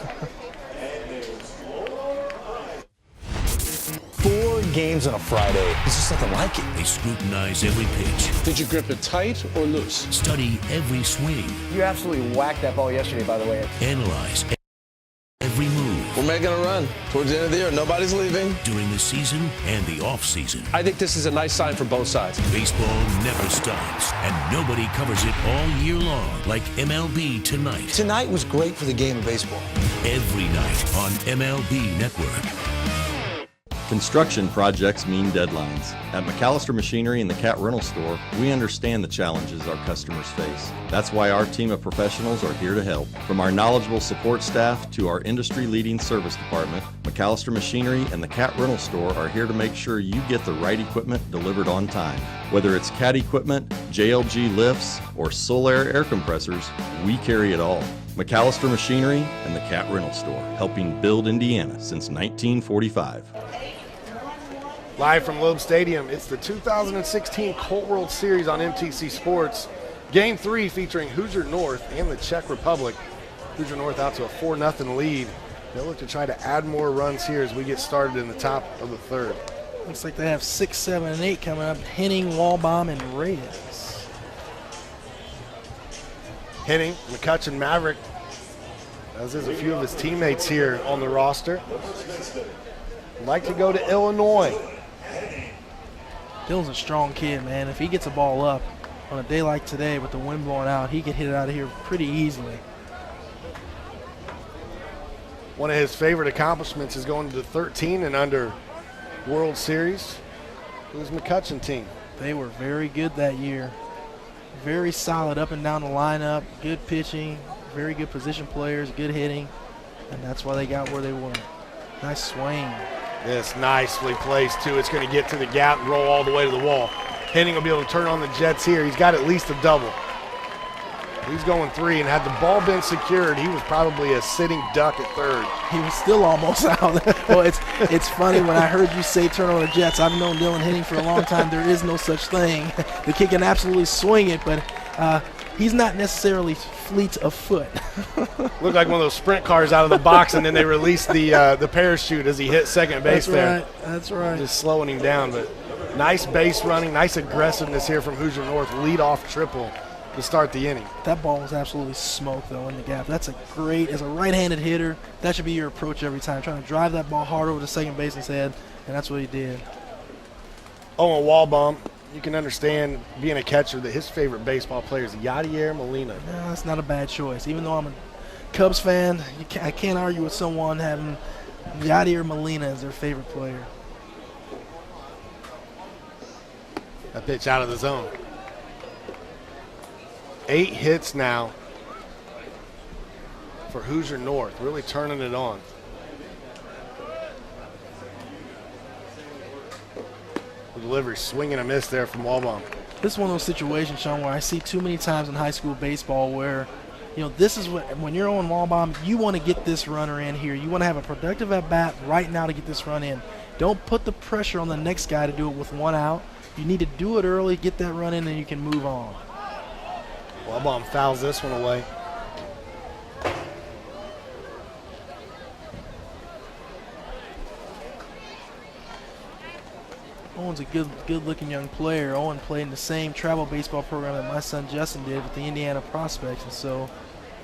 games on a Friday. There's just nothing like it. They scrutinize every pitch. Did you grip it tight or loose? Study every swing. You absolutely whacked that ball yesterday, by the way. Analyze every move. We're making a run towards the end of the year. Nobody's leaving. During the season and the off-season. I think this is a nice sign for both sides. Baseball never stops, and nobody covers it all year long like MLB Tonight. Tonight was great for the game of baseball. Every night on MLB Network. Construction projects mean deadlines. At McAllister Machinery and the Cat Rental Store, we understand the challenges our customers face. That's why our team of professionals are here to help. From our knowledgeable support staff to our industry-leading service department, McAllister Machinery and the Cat Rental Store are here to make sure you get the right equipment delivered on time. Whether it's Cat equipment, JLG lifts, or Solaire air compressors, we carry it all. McAllister Machinery and the Cat Rental Store, helping build Indiana since 1945. Live from Loeb Stadium, it's the 2016 Colt World Series on MTC Sports. Game 3 featuring Hoosier North and the Czech Republic. Hoosier North out to a 4-0 lead. They'll look to try to add more runs here as we get started in the top of the third. Looks like they have 6, 7, and 8 coming up. Henning, Walbaum, and Reyes. Henning, McCutcheon, Maverick, as is a few of his teammates here on the roster. Like to go to Illinois. Dylan's a strong kid, man. If he gets a ball up on a day like today with the wind blowing out, he could hit it out of here pretty easily. One of his favorite accomplishments is going to the 13 and under World Series. It was McCutcheon team. They were very good that year. Very solid up and down the lineup. Good pitching, very good position players, good hitting, and that's why they got where they were. Nice swing. This nicely placed, too. It's going to get to the gap and roll all the way to the wall. Henning will be able to turn on the Jets here. He's got at least a double. He's going 3, and had the ball been secured, he was probably a sitting duck at third. He was still almost out. Well, it's funny when I heard you say turn on the Jets. I've known Dylan Henning for a long time. There is no such thing. The kid can absolutely swing it, but he's not necessarily fleet of foot. Looked like one of those sprint cars out of the box, and then they released the parachute as he hit second base there. That's right. Just slowing him down, but nice base running, nice aggressiveness here from Hoosier North. Lead-off triple to start the inning. That ball was absolutely smoked, though, in the gap. That's a great, as a right-handed hitter, that should be your approach every time, trying to drive that ball hard over the second baseman's head, and that's what he did. Oh, and Walbaum, you can understand, being a catcher, that his favorite baseball player is Yadier Molina. No, that's not a bad choice. Even though I'm a Cubs fan, I can't argue with someone having Yadier Molina as their favorite player. That pitch out of the zone. 8 hits now for Hoosier North, really turning it on. The delivery, swing and a miss there from Walbaum. This is one of those situations, Sean, where I see too many times in high school baseball where, you know, this is when you're on Walbaum, you want to get this runner in here. You want to have a productive at-bat right now to get this run in. Don't put the pressure on the next guy to do it with 1 out. You need to do it early, get that run in, and you can move on. Walbaum fouls this one away. Owen's a good-looking young player. Owen played in the same travel baseball program that my son Justin did with the Indiana Prospects, and so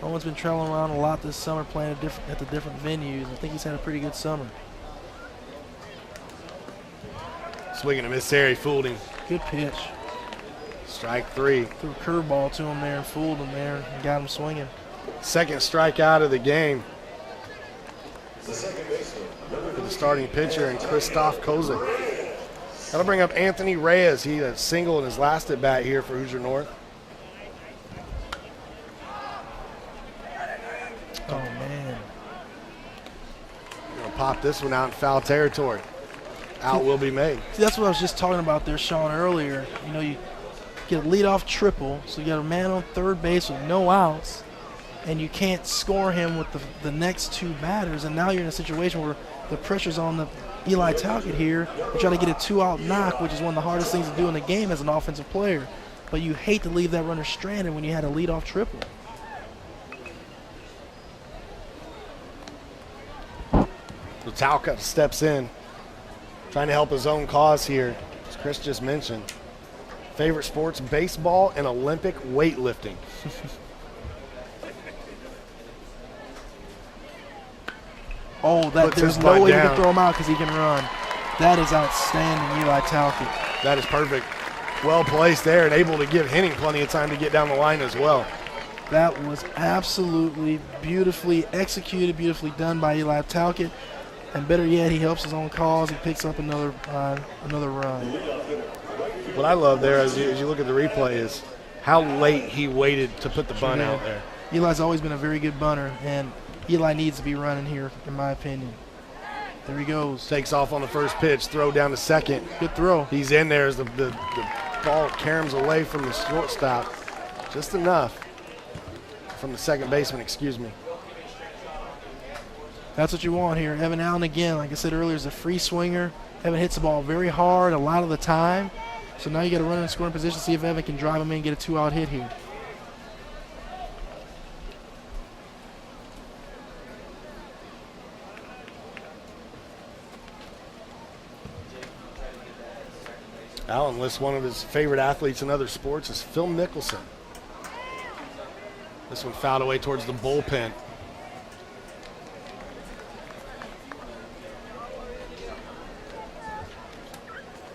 Owen's been traveling around a lot this summer, playing at the different venues. I think he's had a pretty good summer. Swinging a miss there, he fooled him. Good pitch. Strike 3. Threw a curveball to him there and fooled him there and got him swinging. Second strikeout of the game for the starting pitcher and Christoph Kozik. That'll bring up Anthony Reyes. He had a single in his last at bat here for Hoosier North. Oh, man. Gonna pop this one out in foul territory. Out will be made. See, that's what I was just talking about there, Sean, earlier. You know, you get a leadoff triple, so you got a man on third base with no outs, and you can't score him with the next 2 batters, and now you're in a situation where the pressure's on the Eli Talcott here. You're trying to get a 2-out knock, which is one of the hardest things to do in the game as an offensive player. But you hate to leave that runner stranded when you had a leadoff triple. So Talcott steps in, Trying to help his own cause here, as Chris just mentioned. Favorite sports, baseball and Olympic weightlifting. Oh, there's no way you can throw him out because he can run. That is outstanding, Eli Talcott. That is perfect. Well placed there and able to give Henning plenty of time to get down the line as well. That was absolutely beautifully executed, beautifully done by Eli Talcott. And better yet, he helps his own cause and picks up another run. What I love there as you look at the replay is how late he waited to put the bunt out there. Eli's always been a very good bunter, and Eli needs to be running here, in my opinion. There he goes. Takes off on the first pitch, throw down to second. Good throw. He's in there as the ball caroms away from the shortstop. Just enough. From the second baseman, excuse me. That's what you want here. Evan Allen, again, like I said earlier, is a free swinger. Evan hits the ball very hard a lot of the time. So now you got to run in scoring position, see if Evan can drive him in and get a two-out hit here. Allen lists one of his favorite athletes in other sports is Phil Mickelson. This one fouled away towards the bullpen.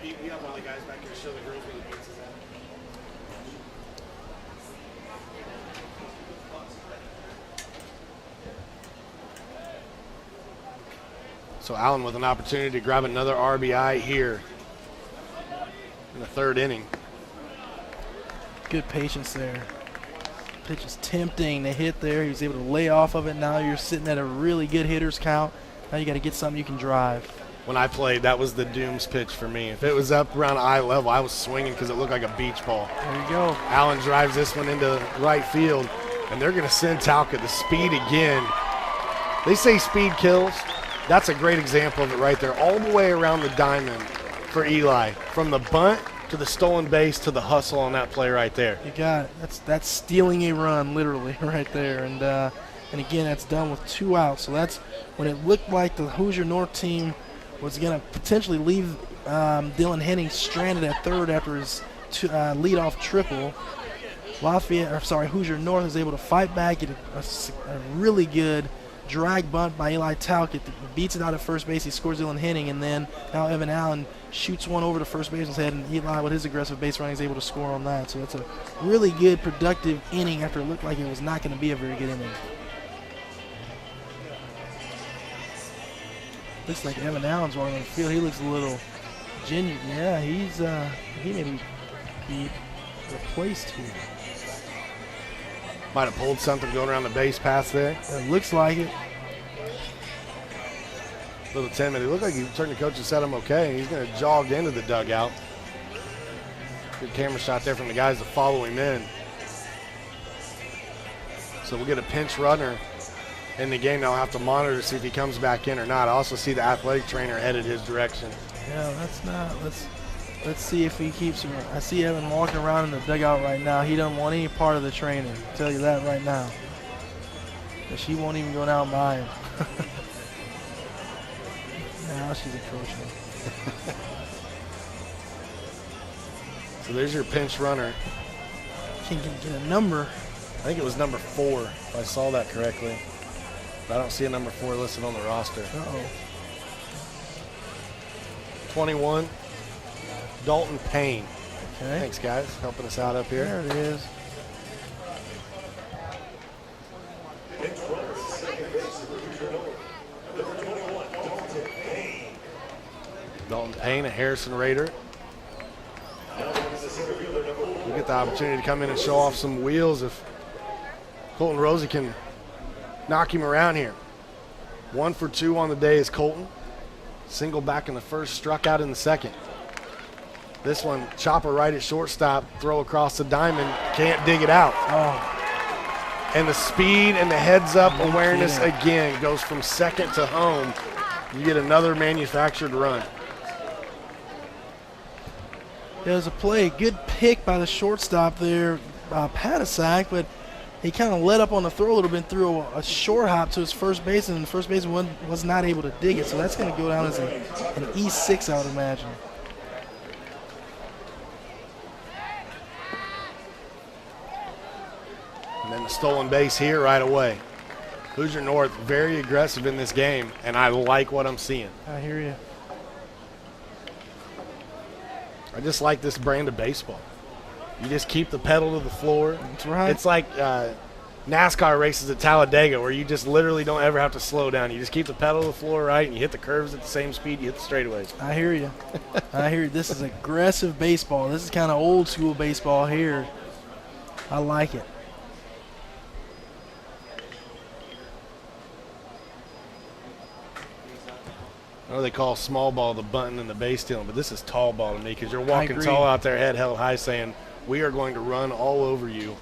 You have all the guys back here show the girls where the pizza's at. So Allen with an opportunity to grab another RBI here in the third inning. Good patience there. Pitch is tempting to hit there. He was able to lay off of it. Now you're sitting at a really good hitter's count. Now you got to get something you can drive. When I played, that was the Dooms pitch for me. If it was up around eye level, I was swinging because it looked like a beach ball. There you go. Allen drives this one into right field, and they're going to send Talcott the speed again. They say speed kills. That's a great example of it right there. All the way around the diamond for Eli, from the bunt to the stolen base to the hustle on that play right there. You got it. That's stealing a run, literally, right there. And again, that's done with 2 outs. So that's when it looked like the Hoosier North team was going to potentially leave Dylan Henning stranded at third after his leadoff triple. Hoosier North is able to fight back, get a really good drag bunt by Eli Talcott, beats it out at first base. He scores Dylan Henning, and then now Evan Allen shoots one over to first baseman's head, and Eli, with his aggressive base running, is able to score on that. So it's a really good, productive inning after it looked like it was not going to be a very good inning. Looks like Evan Allen's running on the field. He looks a little genuine. Yeah, he may be replaced here. Might have pulled something going around the base pass there. It looks like it. Little 10 minute. It looked like he turned to coach and said, I'm okay. He's going to jog into the dugout. Good camera shot there from the guys that follow him in. So we'll get a pinch runner in the game. They'll have to monitor to see if he comes back in or not. I also see the athletic trainer headed his direction. Yeah, that's not. Let's see if he keeps him. I see Evan walking around in the dugout right now. He doesn't want any part of the trainer. I'll tell you that right now. But she won't even go down by him. Now she's approaching. So there's your pinch runner. Can't get a number. I think it was number 4, if I saw that correctly. But I don't see a number 4 listed on the roster. Uh-oh. 21, Dalton Payne. Okay. Thanks, guys, helping us out up here. There it is. Dalton Payne, a Harrison Raider. We'll get the opportunity to come in and show off some wheels if Colton Rosie can knock him around here. 1 for 2 on the day is Colton. Single back in the first, struck out in the second. This one, chopper right at shortstop, throw across the diamond, can't dig it out. Oh. And the speed and the heads-up awareness again goes from second to home. You get another manufactured run. There's a play, good pick by the shortstop there, Patasak, but he kind of let up on the throw a little bit, threw a short hop to his first baseman, and the first baseman was not able to dig it. So that's going to go down as an E6, I would imagine. And then the stolen base here right away. Hoosier North very aggressive in this game, and I like what I'm seeing. I hear you. I just like this brand of baseball. You just keep the pedal to the floor. That's right. It's like NASCAR races at Talladega where you just literally don't ever have to slow down. You just keep the pedal to the floor right, and you hit the curves at the same speed you hit the straightaways. I hear you. I hear you. This is aggressive baseball. This is kind of old school baseball here. I like it. I know they call small ball the bunting and the base stealing, but this is tall ball to me because you're walking agree. tall out there, head held high, saying, we are going to run all over you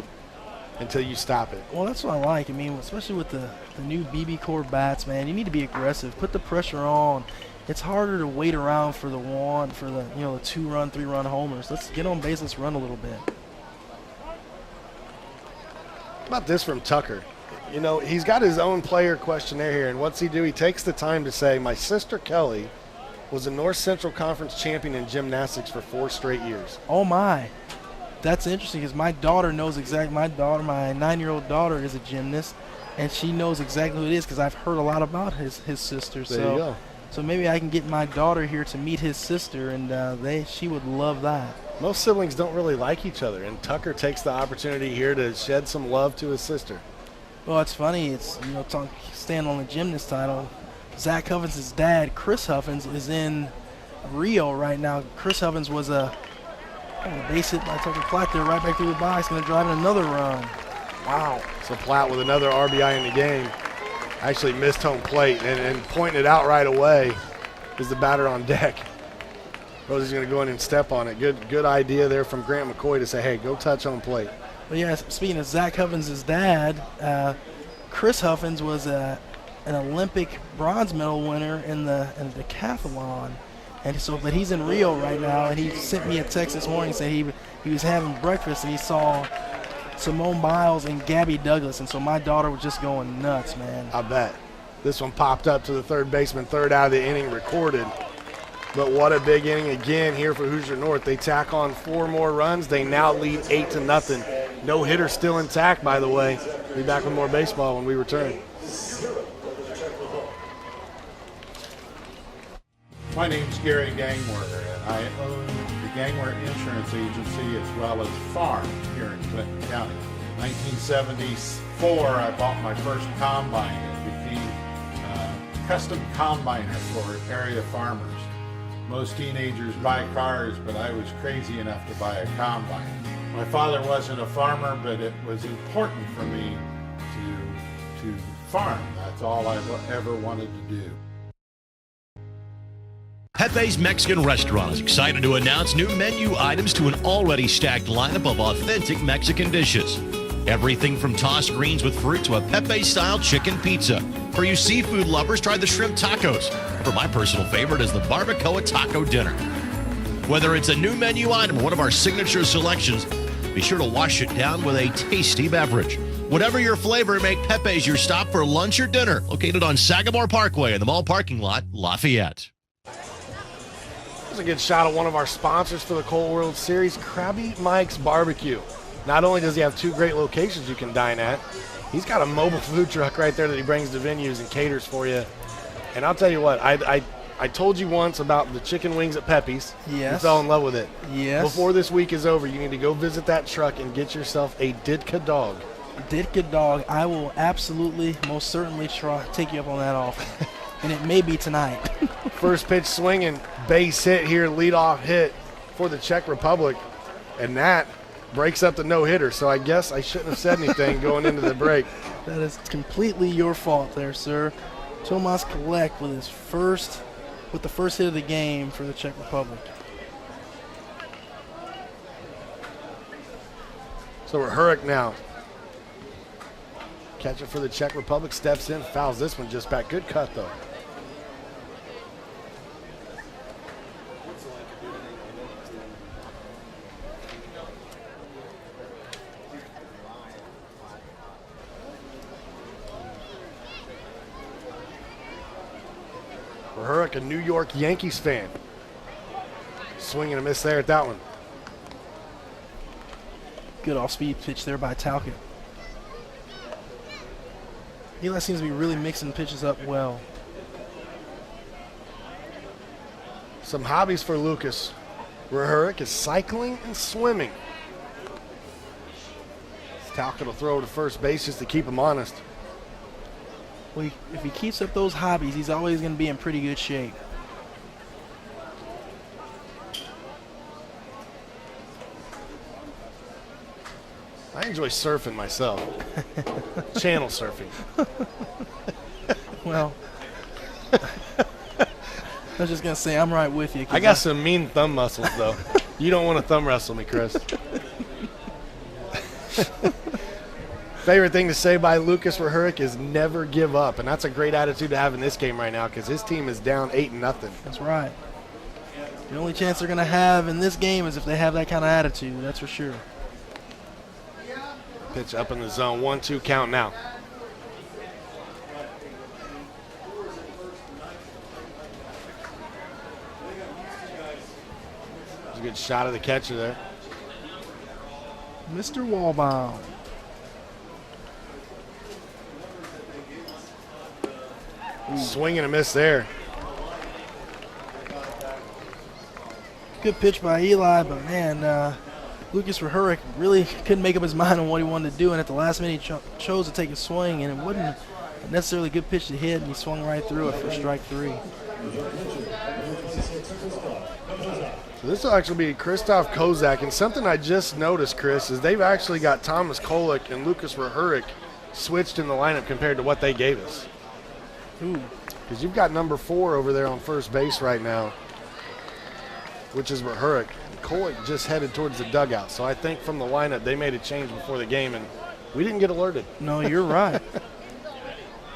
until you stop it. Well, that's what I like. I mean, especially with the new BB Core bats, man, you need to be aggressive. Put the pressure on. It's harder to wait around for the 2-run, 3-run homers. Let's get on base. Let's run a little bit. How about this from Tucker? You know, he's got his own player questionnaire here, and what's he do? He takes the time to say, my sister Kelly was a North Central Conference champion in gymnastics for 4 straight years. Oh, my. That's interesting because my daughter knows exactly. My 9-year-old daughter is a gymnast, and she knows exactly who it is because I've heard a lot about his sister. There you go. So maybe I can get my daughter here to meet his sister, and she would love that. Most siblings don't really like each other, and Tucker takes the opportunity here to shed some love to his sister. Well, it's funny. It's staying on the gymnast title. Zach Huffins' dad, Chris Huffins, is in Rio right now. Chris Huffins was a base hit by Tucker Platt there, right back through the box, going to drive in another run. Wow. So Platt with another RBI in the game. Actually missed home plate and pointing it out right away is the batter on deck. Rosie's going to go in and step on it. Good idea there from Grant McCoy to say, hey, go touch home plate. But yeah, speaking of Zach Huffins' dad, Chris Huffins was an Olympic bronze medal winner in the decathlon, and so but he's in Rio right now, and he sent me a text this morning saying he was having breakfast and he saw Simone Biles and Gabby Douglas, and so my daughter was just going nuts, man. I bet. This one popped up to the third baseman, third out of the inning recorded. But what a big inning again here for Hoosier North. They tack on 4 more runs. They now lead 8-0. No hitter still intact, by the way. Be back with more baseball when we return. My name's Gary Gangwer, and I own the Gangwer Insurance Agency as well as farm here in Clinton County. 1974, I bought my first combine and became a custom combiner for area farmers. Most teenagers buy cars, but I was crazy enough to buy a combine. My father wasn't a farmer, but it was important for me to farm. That's all I ever wanted to do. Pepe's Mexican Restaurant is excited to announce new menu items to an already stacked lineup of authentic Mexican dishes. Everything from tossed greens with fruit to a Pepe-style chicken pizza. For you seafood lovers, try the shrimp tacos. For my personal favorite is the barbacoa taco dinner. Whether it's a new menu item or one of our signature selections, be sure to wash it down with a tasty beverage. Whatever your flavor, make Pepe's your stop for lunch or dinner. Located on Sagamore Parkway in the mall parking lot, Lafayette. Here's a good shot of one of our sponsors for the Colt World Series, Krabby Mike's Barbecue. Not only does he have 2 great locations you can dine at, he's got a mobile food truck right there that he brings to venues and caters for you. And I'll tell you what, I told you once about the chicken wings at Pepe's. Yes. You fell in love with it. Yes. Before this week is over, you need to go visit that truck and get yourself a Ditka dog. Ditka dog. I will absolutely, most certainly take you up on that offer. And it may be tonight. First pitch swinging, base hit here, leadoff hit for the Czech Republic. And that breaks up the no-hitter, so I guess I shouldn't have said anything going into the break. That is completely your fault there, sir. Tomas Kolek with the first hit of the game for the Czech Republic. So we're Hurrick now. Catcher for the Czech Republic, steps in, fouls this one just back. Good cut, though. Verhurek, a New York Yankees fan. Swing and a miss there at that one. Good off-speed pitch there by Talcott. Eli seems to be really mixing pitches up well. Some hobbies for Lucas. Verhurek is cycling and swimming. Talcott will throw to first base just to keep him honest. Well, if he keeps up those hobbies, he's always going to be in pretty good shape. I enjoy surfing myself. Channel surfing. Well, I was just going to say, I'm right with you. I got some mean thumb muscles, though. You don't want to thumb wrestle me, Chris. Favorite thing to say by Lucas Verhurek is never give up, and that's a great attitude to have in this game right now because his team is down 8-0. That's right. The only chance they're going to have in this game is if they have that kind of attitude, that's for sure. Pitch up in the zone, 1-2 count now. There's a good shot of the catcher there. Mr. Wallbaum. Swing and a miss there. Good pitch by Eli, but man, Lucas Verhurek really couldn't make up his mind on what he wanted to do, and at the last minute he chose to take a swing, and it wasn't necessarily a good pitch to hit, and he swung right through it for strike 3. So this will actually be Christoph Kozak, and something I just noticed, Chris, is they've actually got Thomas Kolek and Lucas Verhurek switched in the lineup compared to what they gave us. Ooh. Because you've got number 4 over there on first base right now, which is Verhurek. Kolek just headed towards the dugout. So I think from the lineup, they made a change before the game, and we didn't get alerted. No, you're right.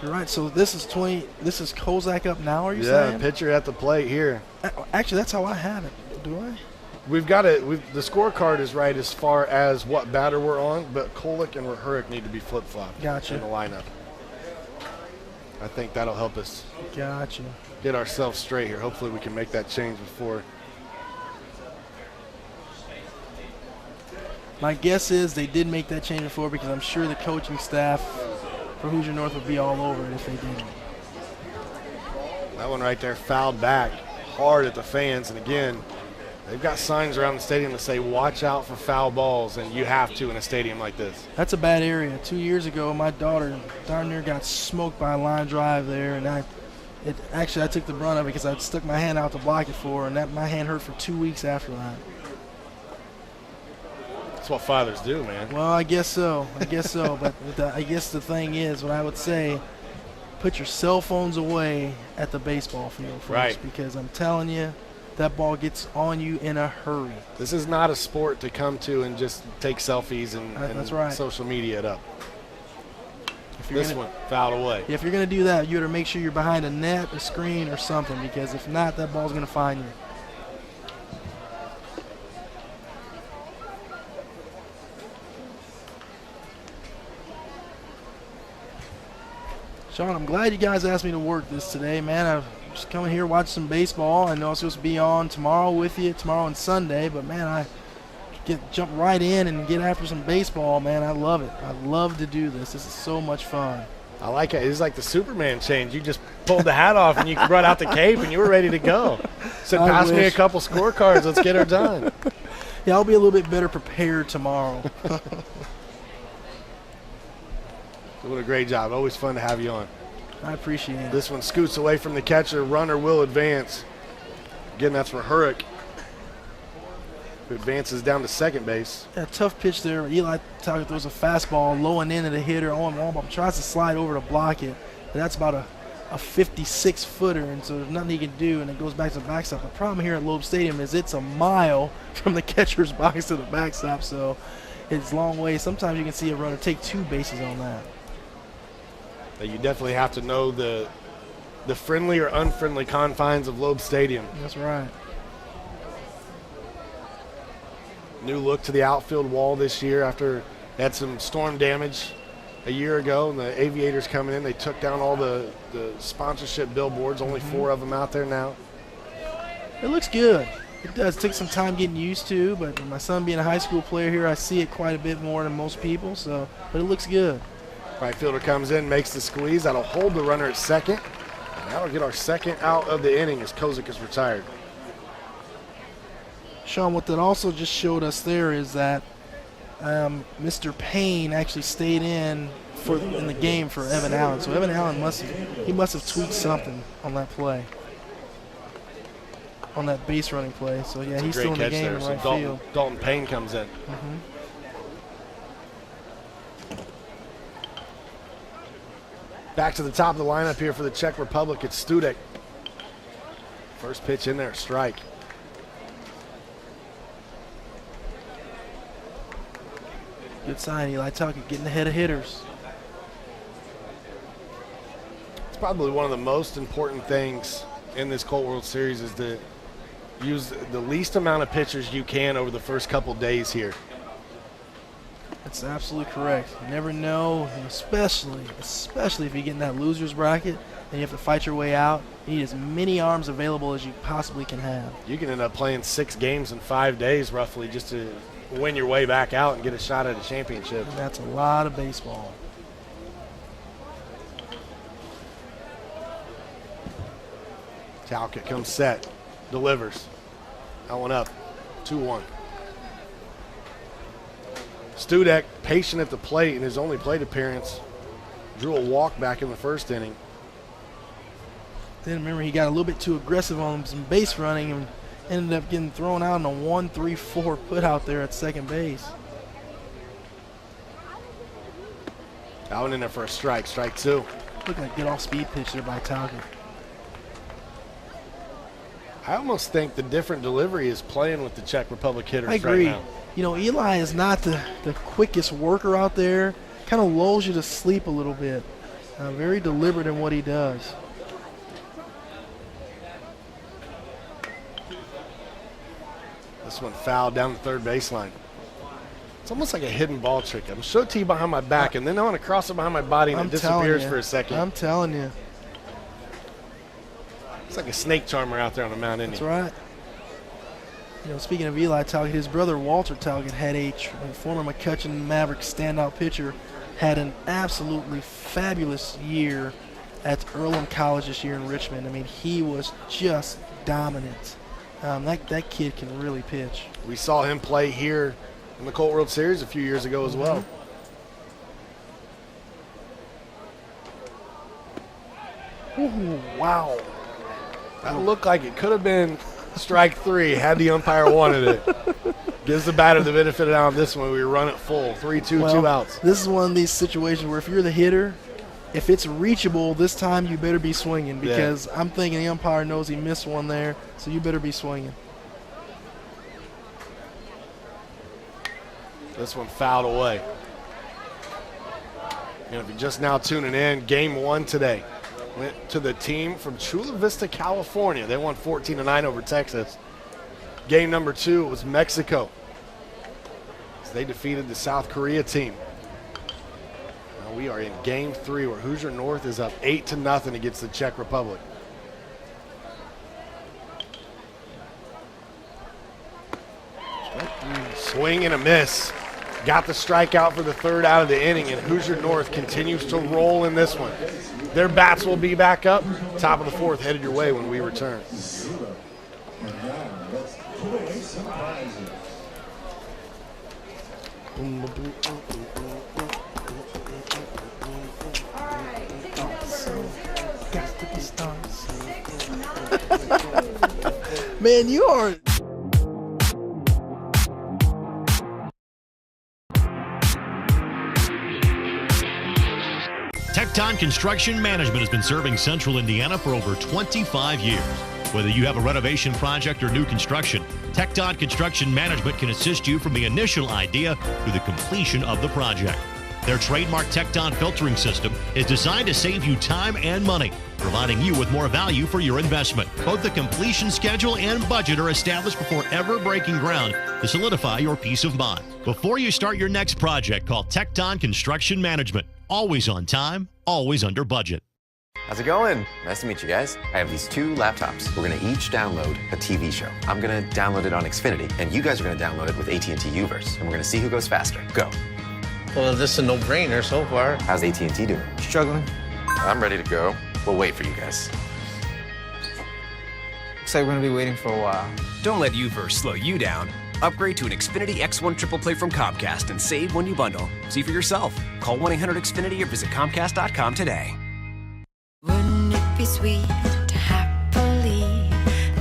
You're right. So this is Kozak up now, are you saying? Yeah, pitcher at the plate here. Actually, that's how I have it. Do I? We've got it. The scorecard is right as far as what batter we're on, but Kolek and Verhurek need to be flip-flopped Gotcha. in the lineup. I think that'll help us Gotcha. get ourselves straight here. Hopefully we can make that change before. My guess is they did make that change before because I'm sure the coaching staff for Hoosier North would be all over it if they didn't. That one right there fouled back hard at the fans. And again, they've got signs around the stadium that say watch out for foul balls, and you have to in a stadium like this. That's a bad area. 2 years ago, my daughter darn near got smoked by a line drive there, and I took the brunt of it because I stuck my hand out to block it for her, and my hand hurt for 2 weeks after that. That's what fathers do, man. Well, I guess so. But I guess the thing is, what I would say, put your cell phones away at the baseball field first. Right. Because I'm telling you, that ball gets on you in a hurry. This is not a sport to come to and just take selfies and That's right. social media it up. This one fouled away. If you're going to do that, you better make sure you're behind a net, a screen, or something, because if not, that ball's going to find you. Sean, I'm glad you guys asked me to work this today, man. I've just come here, watch some baseball. I know I'm supposed to be on tomorrow with you, tomorrow and Sunday, but man, I jump right in and get after some baseball, man. I love it. I love to do this. This is so much fun. I like it. It's like the Superman change. You just pulled the hat off and you brought out the cape and you were ready to go. Said, pass me a couple scorecards. Let's get her done. Yeah, I'll be a little bit better prepared tomorrow. Doing a great job. Always fun to have you on. I appreciate it. This one scoots away from the catcher. Runner will advance. Again, that's Verhurek, who advances down to second base. Yeah, tough pitch there. Eli Talcott throws a fastball low and in at the hitter. Owen Wallbaum tries to slide over to block it. But that's about a 56-footer, and so there's nothing he can do, and it goes back to the backstop. The problem here at Loeb Stadium is it's a mile from the catcher's box to the backstop, so it's a long way. Sometimes you can see a runner take 2 bases on that. You definitely have to know the friendly or unfriendly confines of Loeb Stadium. That's right. New look to the outfield wall this year after they had some storm damage a year ago, and the Aviators coming in, they took down all the sponsorship billboards, only 4 of them out there now. It looks good. It does take some time getting used to, but my son being a high school player here, I see it quite a bit more than most people, but it looks good. Right fielder comes in, makes the squeeze. That'll hold the runner at second. And that'll get our second out of the inning as Kozik is retired. Sean, what that also just showed us there is that Mr. Payne actually stayed in the game for Evan Allen. So Evan Allen must have tweaked something on that play, on that base running play. So yeah, he's still in the game in right field. Dalton Payne comes in. Back to the top of the lineup here for the Czech Republic. It's Studek. First pitch in there, strike. Good sign, Eli Tuckett getting ahead of hitters. It's probably one of the most important things in this Colt World Series is to use the least amount of pitchers you can over the first couple days here. That's absolutely correct. You never know, especially if you get in that loser's bracket and you have to fight your way out. You need as many arms available as you possibly can have. You can end up playing 6 games in 5 days roughly just to win your way back out and get a shot at a championship. And that's a lot of baseball. Talcott comes set, delivers. That one up, 2-1. Studek, patient at the plate in his only plate appearance, drew a walk back in the first inning. Then remember, he got a little bit too aggressive on some base running and ended up getting thrown out on a 1-3-4 put out there at second base. That one in there for a strike, strike 2. Looked like a good off-speed pitch there by Talcott. I almost think the different delivery is playing with the Czech Republic hitters I agree. right now. You know, Eli is not the quickest worker out there. Kind of lulls you to sleep a little bit. Very deliberate in what he does. This one fouled down the third baseline. It's almost like a hidden ball trick. I'm so T behind my back, and then I want to cross it behind my body, and it disappears for a second. I'm telling you. It's like a snake charmer out there on the mound, isn't That's he? right. You know, speaking of Eli Talcott, his brother Walter Talcott had a former McCutcheon Maverick standout pitcher, had an absolutely fabulous year at Earlham College this year in Richmond. I mean, he was just dominant. That kid can really pitch. We saw him play here in the Colt World Series a few years ago as well. Ooh, wow. That looked like it could have been strike 3 had the umpire wanted it. Gives the batter the benefit of the doubt on this one. We run it full, 3-2, 2 outs. This is one of these situations where if you're the hitter, if it's reachable this time, you better be swinging, because I'm thinking the umpire knows he missed one there, so you better be swinging. This one fouled away. And if you're just now tuning in, game 1 today went to the team from Chula Vista, California. They won 14-9 over Texas. Game number 2 was Mexico, as they defeated the South Korea team. Now we are in game 3 where Hoosier North is up 8-0 against the Czech Republic. Swing and a miss. Got the strikeout for the 3rd out of the inning, and Hoosier North continues to roll in this one. Their bats will be back up. Top of the 4th headed your way when we return. Man, you are... Tecton Construction Management has been serving Central Indiana for over 25 years. Whether you have a renovation project or new construction, Tecton Construction Management can assist you from the initial idea to the completion of the project. Their trademark Tecton filtering system is designed to save you time and money, providing you with more value for your investment. Both the completion schedule and budget are established before ever breaking ground to solidify your peace of mind. Before you start your next project, call Tecton Construction Management. Always on time, always under budget. How's it going? Nice to meet you guys. I have these 2 laptops. We're going to each download a TV show. I'm going to download it on Xfinity, and you guys are going to download it with AT&T Uverse, and we're going to see who goes faster. Go. Well, this is a no-brainer so far. How's AT&T doing? Struggling. I'm ready to go. We'll wait for you guys. Looks like we're going to be waiting for a while. Don't let Uverse slow you down. Upgrade to an Xfinity X1 Triple Play from Comcast and save when you bundle. See for yourself. Call 1-800-XFINITY or visit Comcast.com today. Wouldn't it be sweet to happily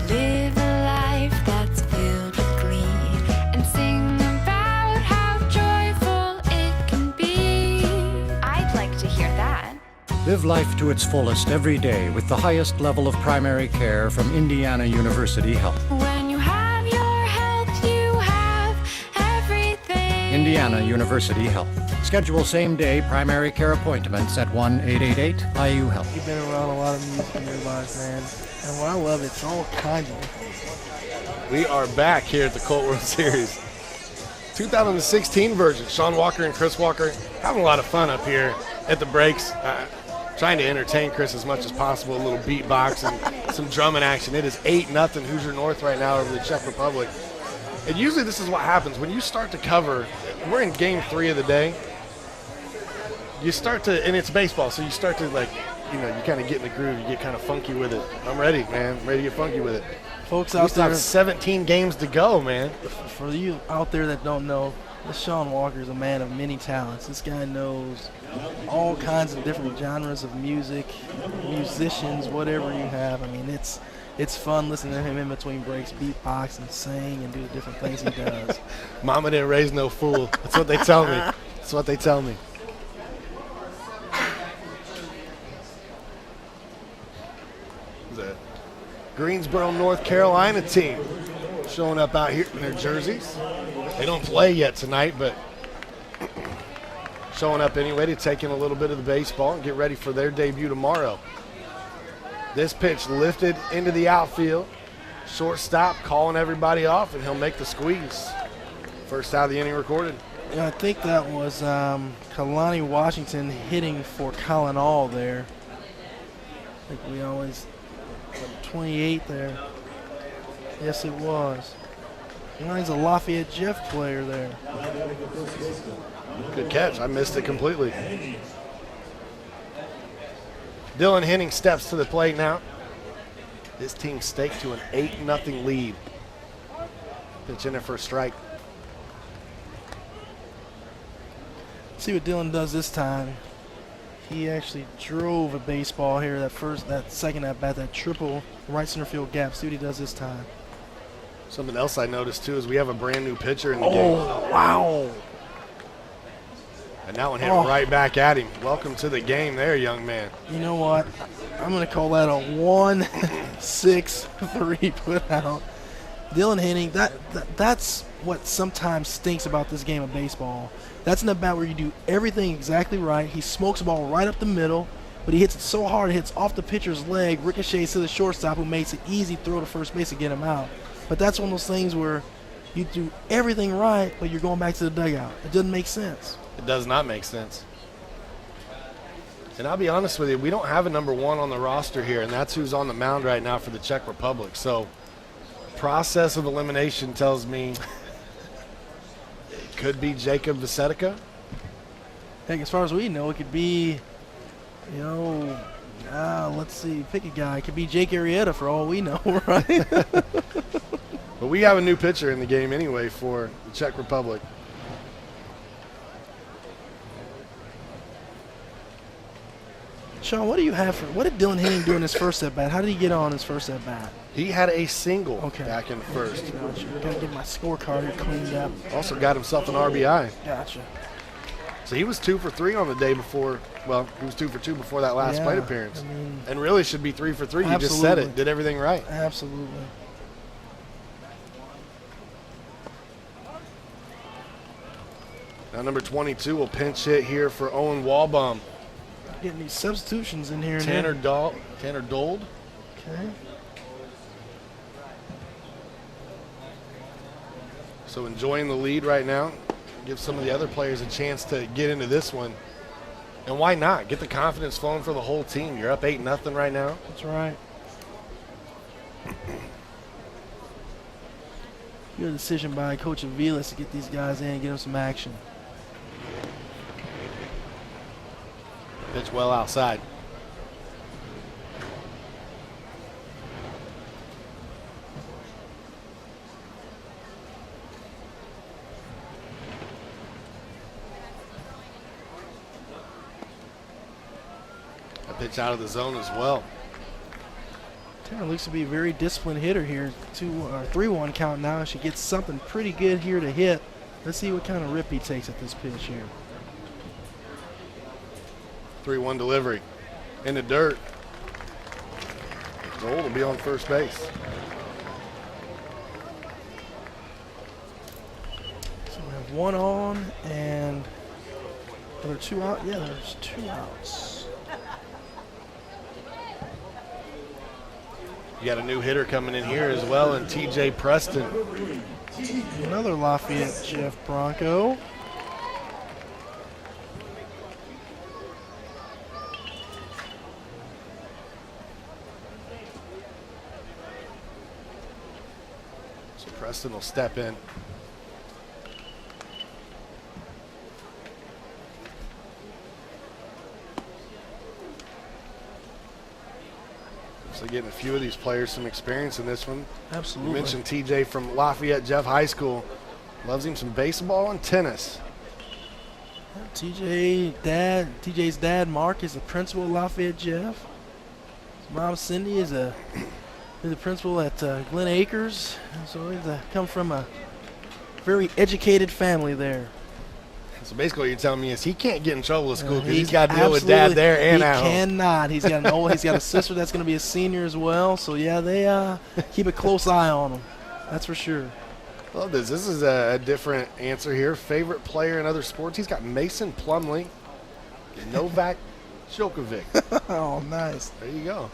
live a life that's filled with glee and sing about how joyful it can be? I'd like to hear that. Live life to its fullest every day with the highest level of primary care from Indiana University Health. When you have your health, you have everything. Indiana University Health. Schedule same-day primary care appointments at 1-888-IU-HELP. You've been around a lot of music in your life, man. And what I love, it's all kinds of different. We are back here at the Colt World Series. 2016 version. Sean Walker and Chris Walker having a lot of fun up here at the breaks. Trying to entertain Chris as much as possible. A little beatbox and some drumming action. It is 8-0 Hoosier North right now over the Czech Republic. And usually this is what happens. When you start to cover, we're in game 3 of the day. You start to, and it's baseball, so you start to, like, you know, you kind of get in the groove. You get kind of funky with it. I'm ready, man. I'm ready to get funky with it. Folks We out still there, have 17 games to go, man. for you out there that don't know, this Sean Walker is a man of many talents. This guy knows all kinds of different genres of music, musicians, whatever you have. I mean, it's fun listening to him in between breaks, beatbox and sing and do the different things he does. Mama didn't raise no fool. That's what they tell me. That's what they tell me. The Greensboro, North Carolina team showing up out here in their jerseys. They don't play yet tonight, but showing up anyway to take in a little bit of the baseball and get ready for their debut tomorrow. This pitch lifted into the outfield. Shortstop calling everybody off, and he'll make the squeeze. First out of the inning recorded. Yeah, I think that was Kalani Washington hitting for Colin All there. I think we always 28 there. Yes, it was. He's a Lafayette Jeff player there. Good catch. I missed it completely. Dylan Henning steps to the plate now. This team staked to an 8-0 lead. Pitch in there for a strike. See what Dylan does this time. He actually drove a baseball here, that second at bat, that triple right center field gap. See what he does this time. Something else I noticed too is we have a brand new pitcher in the game. Oh, wow. And that one hit right back at him. Welcome to the game there, young man. You know what? I'm going to call that a 1-6-3 put out. Dylan Henning, that's what sometimes stinks about this game of baseball. That's an at-bat where you do everything exactly right. He smokes the ball right up the middle, but he hits it so hard it hits off the pitcher's leg, ricochets to the shortstop, who makes it easy throw to first base to get him out. But that's one of those things where you do everything right, but you're going back to the dugout. It doesn't make sense. It does not make sense. And I'll be honest with you, we don't have a number 1 on the roster here, and that's who's on the mound right now for the Czech Republic. So process of elimination tells me it could be Jacob Visetica. Heck, as far as we know, it could be, let's see, pick a guy. It could be Jake Arrieta for all we know, right? But we have a new pitcher in the game anyway for the Czech Republic. Sean, what do you have what did Dylan Henning do in his first at bat? How did he get on his first at bat? He had a single back in the first. Gotcha. We're going to get my scorecard here cleaned up. Also got himself an RBI. Gotcha. So he was 2 for 3 on the day before. Well, he was 2 for 2 before that last plate appearance. And really should be 3 for 3. You just said it. Did everything right. Absolutely. Now number 22 will pinch hit here for Owen Walbaum. Getting these substitutions in here. Tanner Dold. Okay. So enjoying the lead right now. Give some of the other players a chance to get into this one. And why not? Get the confidence flowing for the whole team. You're up 8-0 right now. That's right. Good decision by Coach Aviles to get these guys in and get them some action. Pitch well outside. A pitch out of the zone as well. Tara looks to be a very disciplined hitter here. 3-1 count now. She gets something pretty good here to hit. Let's see what kind of rip he takes at this pitch here. 3-1 delivery. In the dirt. Gold will be on first base. So we have 1 on and are there 2 out? Yeah, there's 2 outs. You got a new hitter coming in here as well, and TJ Preston. Another Lafayette Jeff Bronco. So Preston will step in. So getting a few of these players some experience in this one. Absolutely. You mentioned TJ from Lafayette Jeff High School. Loves him some baseball and tennis. TJ's dad, Mark, is the principal at Lafayette Jeff. His mom, Cindy, is the principal at Glen Acres. So he's come from a very educated family there. So basically what you're telling me is he can't get in trouble at school because he's got to deal with dad there and at home. He cannot. He's got a sister that's going to be a senior as well. So yeah, they keep a close eye on him. That's for sure. Love this. This is a different answer here. Favorite player in other sports? He's got Mason Plumlee, Novak Djokovic. Oh, nice. There you go.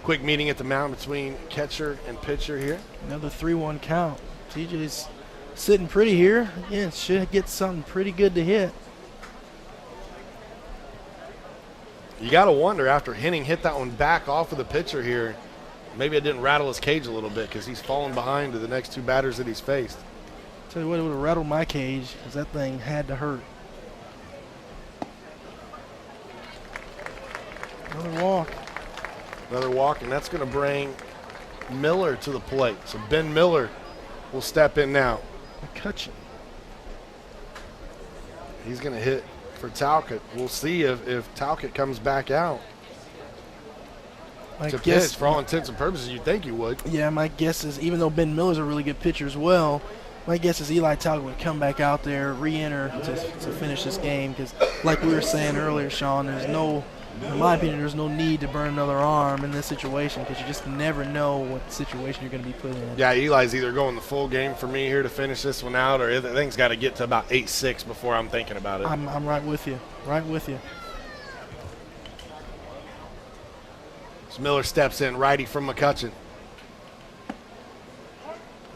Quick meeting at the mound between catcher and pitcher here. Another 3-1 count. TJ's sitting pretty here. Again, should get something pretty good to hit. You got to wonder after Henning hit that one back off of the pitcher here, maybe it didn't rattle his cage a little bit because he's fallen behind to the next 2 batters that he's faced. Tell you what, it would have rattled my cage because that thing had to hurt. Another walk. Another walk, and that's going to bring Miller to the plate. So Ben Miller will step in now. McCutcheon. He's going to hit for Talcott. We'll see if Talcott comes back out to pitch. For all intents and purposes, you'd think you would. Yeah, my guess is, even though Ben Miller's a really good pitcher as well, my guess is Eli Talcott would come back out there, re-enter to finish this game because, like we were saying earlier, Sean, in my opinion, there's no need to burn another arm in this situation because you just never know what situation you're going to be put in. Yeah, Eli's either going the full game for me here to finish this one out, or the thing's got to get to about 8-6 before I'm thinking about it. I'm right with you. Right with you. So Miller steps in, righty from McCutcheon.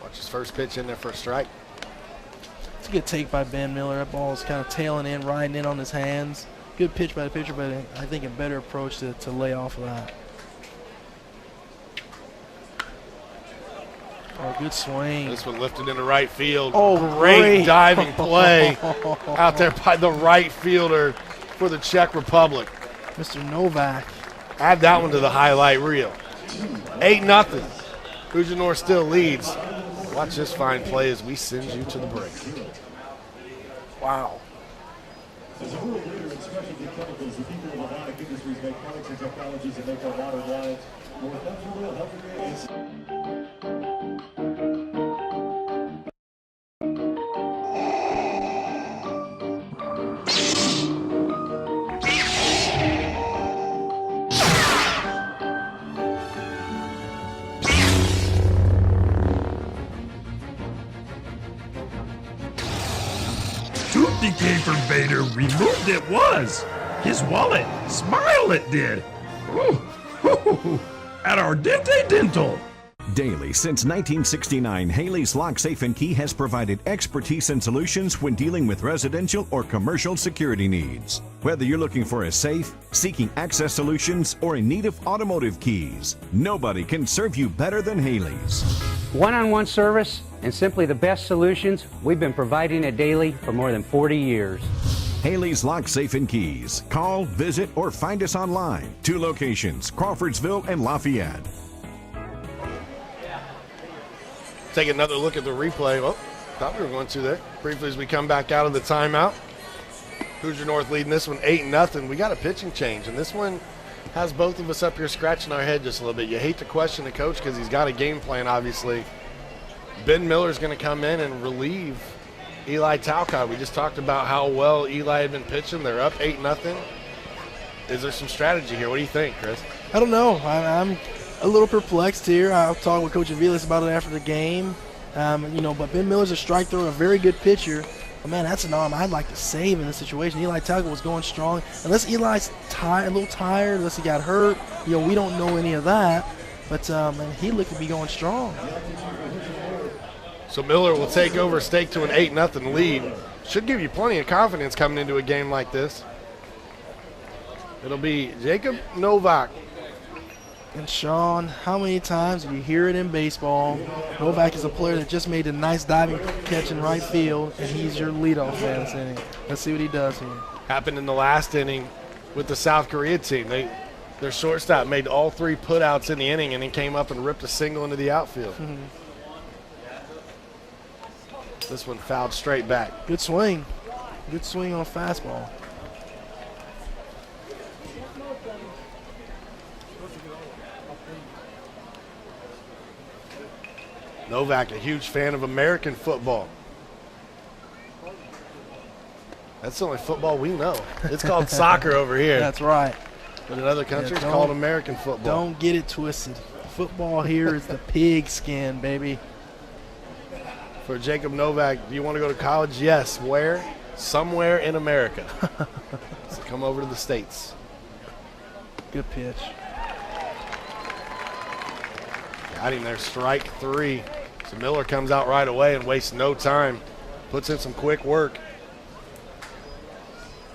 Watch his first pitch in there for a strike. It's a good take by Ben Miller. That ball is kind of tailing in, riding in on his hands. Good pitch by the pitcher, but I think a better approach to lay off of that. Oh, good swing. This one lifted into right field. Oh, great diving play out there by the right fielder for the Czech Republic. Mr. Novak. Add that one to the highlight reel. 8-0. Hoosier North still leads. Watch this fine play as we send you to the break. Wow. As a world leader in specialty chemicals, the people of robotic industries make products and technologies that make our modern lives more comfortable, healthier, Toothy came from Vader, removed it was. His wallet, smile it did. Ooh, ooh, at Ardente Dental. Daily since 1969, Haley's Lock, Safe, and Key has provided expertise and solutions when dealing with residential or commercial security needs. Whether you're looking for a safe, seeking access solutions, or in need of automotive keys, nobody can serve you better than Haley's. One-on-one service and simply the best solutions we've been providing at Daily for more than 40 years. Haley's Lock, Safe, and Keys. Call, visit, or find us online. 2 locations, Crawfordsville and Lafayette. Take another look at the replay. Oh, thought we were going to there. Briefly as we come back out of the timeout. Hoosier North leading this one 8-0. We got a pitching change, and this one has both of us up here scratching our head just a little bit. You hate to question the coach because he's got a game plan, obviously. Ben Miller's going to come in and relieve Eli Talcott. We just talked about how well Eli had been pitching. They're up 8-0. Is there some strategy here? What do you think, Chris? I don't know. I'm a little perplexed here. I'll talk with Coach Aviles about it after the game. But Ben Miller's a strike thrower, a very good pitcher. But, man, that's an arm I'd like to save in this situation. Eli Talcott was going strong. Unless Eli's a little tired, unless he got hurt, we don't know any of that. But, man, he looked to be going strong. So Miller will take over, stake to an 8-0 lead. Should give you plenty of confidence coming into a game like this. It'll be Jacob Novak. And Sean, how many times do you hear it in baseball? Novak is a player that just made a nice diving catch in right field, and he's your leadoff man this inning. Let's see what he does here. Happened in the last inning with the South Korea team. Their shortstop made all 3 putouts in the inning and then came up and ripped a single into the outfield. This one fouled straight back. Good swing. Good swing on a fastball. Novak, a huge fan of American football. That's the only football we know. It's called soccer over here. That's right. But in other countries, it's called American football. Don't get it twisted. Football here is the pigskin, baby. For Jacob Novak, do you want to go to college? Yes. Where? Somewhere in America. So come over to the States. Good pitch. Got him there, strike 3. So Miller comes out right away and wastes no time. Puts in some quick work.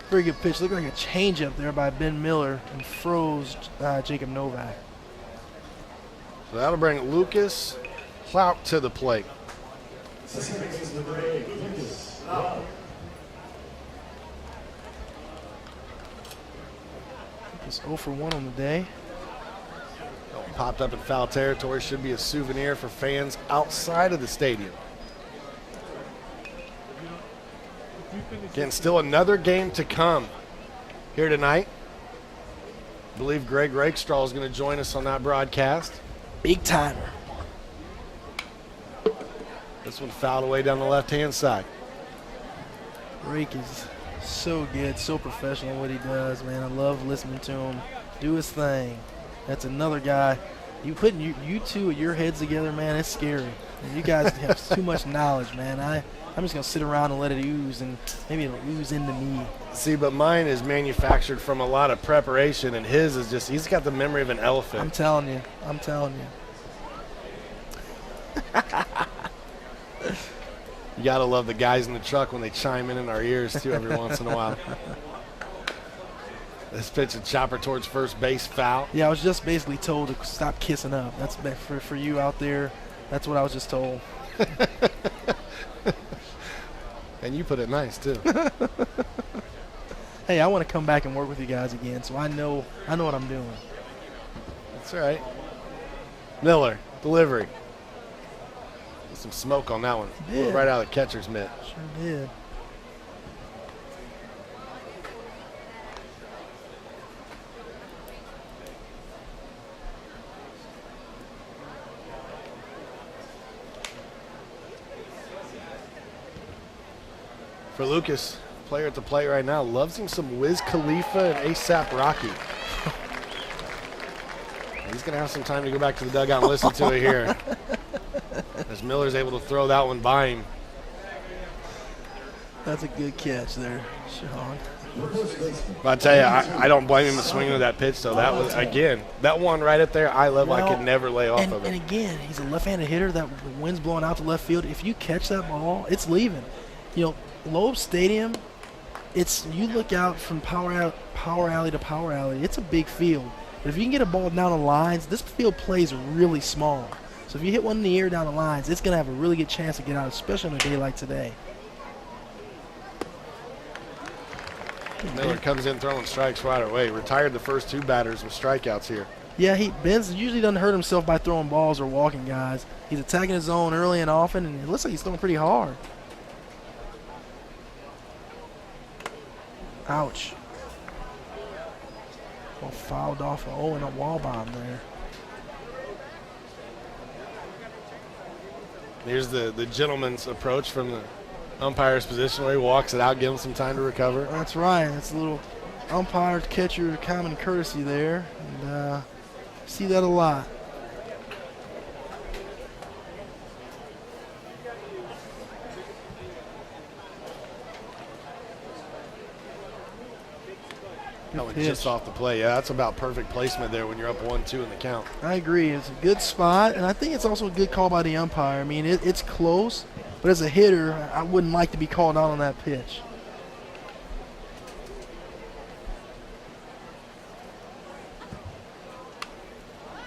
Very good pitch. Looked like a changeup there by Ben Miller and froze Jacob Novak. So that'll bring Lucas Clout to the plate. It's 0 for 1 on the day. Popped up in foul territory. Should be a souvenir for fans outside of the stadium. Again, still another game to come here tonight. I believe Greg Rakestraw is going to join us on that broadcast. Big timer. This one fouled away down the left-hand side. Rake is so good, so professional what he does, man. I love listening to him do his thing. That's another guy. You putting you two of your heads together, man, it's scary. You guys have too much knowledge, man. I'm just going to sit around and let it ooze, and maybe it'll ooze into me. See, but mine is manufactured from a lot of preparation, and his is just, he's got the memory of an elephant. I'm telling you. You got to love the guys in the truck when they chime in our ears, too, every once in a while. This pitch, a chopper towards first base, foul. Yeah, I was just basically told to stop kissing up. That's for you out there. That's what I was just told. And you put it nice, too. Hey, I want to come back and work with you guys again, so I know what I'm doing. That's right. Miller, delivery. Get some smoke on that one. Yeah. Right out of the catcher's mitt. Sure did. For Lucas, player at the plate right now, loves him some Wiz Khalifa and ASAP Rocky. He's going to have some time to go back to the dugout and listen to it here. As Miller's able to throw that one by him. That's a good catch there, Sean. But I tell you, I don't blame him for swinging that pitch, though. That was, again, that one right up there, eye level, I could never lay off of it. And again, he's a left-handed hitter. That the wind's blowing out to left field. If you catch that ball, it's leaving. You know, Loeb Stadium, you look out from power alley to power alley, it's a big field. But if you can get a ball down the lines, this field plays really small. So if you hit one in the air down the lines, it's going to have a really good chance to get out, especially on a day like today. Miller comes in throwing strikes right away. Retired the first 2 batters with strikeouts here. Yeah, Benz usually doesn't hurt himself by throwing balls or walking guys. He's attacking his zone early and often, and it looks like he's throwing pretty hard. Ouch. Well, fouled off and a wall bomb there. Here's the gentleman's approach from the umpire's position where he walks it out, give him some time to recover. That's right. That's a little umpire catcher common courtesy there. And see that a lot. That was just off the play. Yeah, that's about perfect placement there when you're up 1-2 in the count. I agree. It's a good spot, and I think it's also a good call by the umpire. I mean, it's close, but as a hitter, I wouldn't like to be called out on that pitch.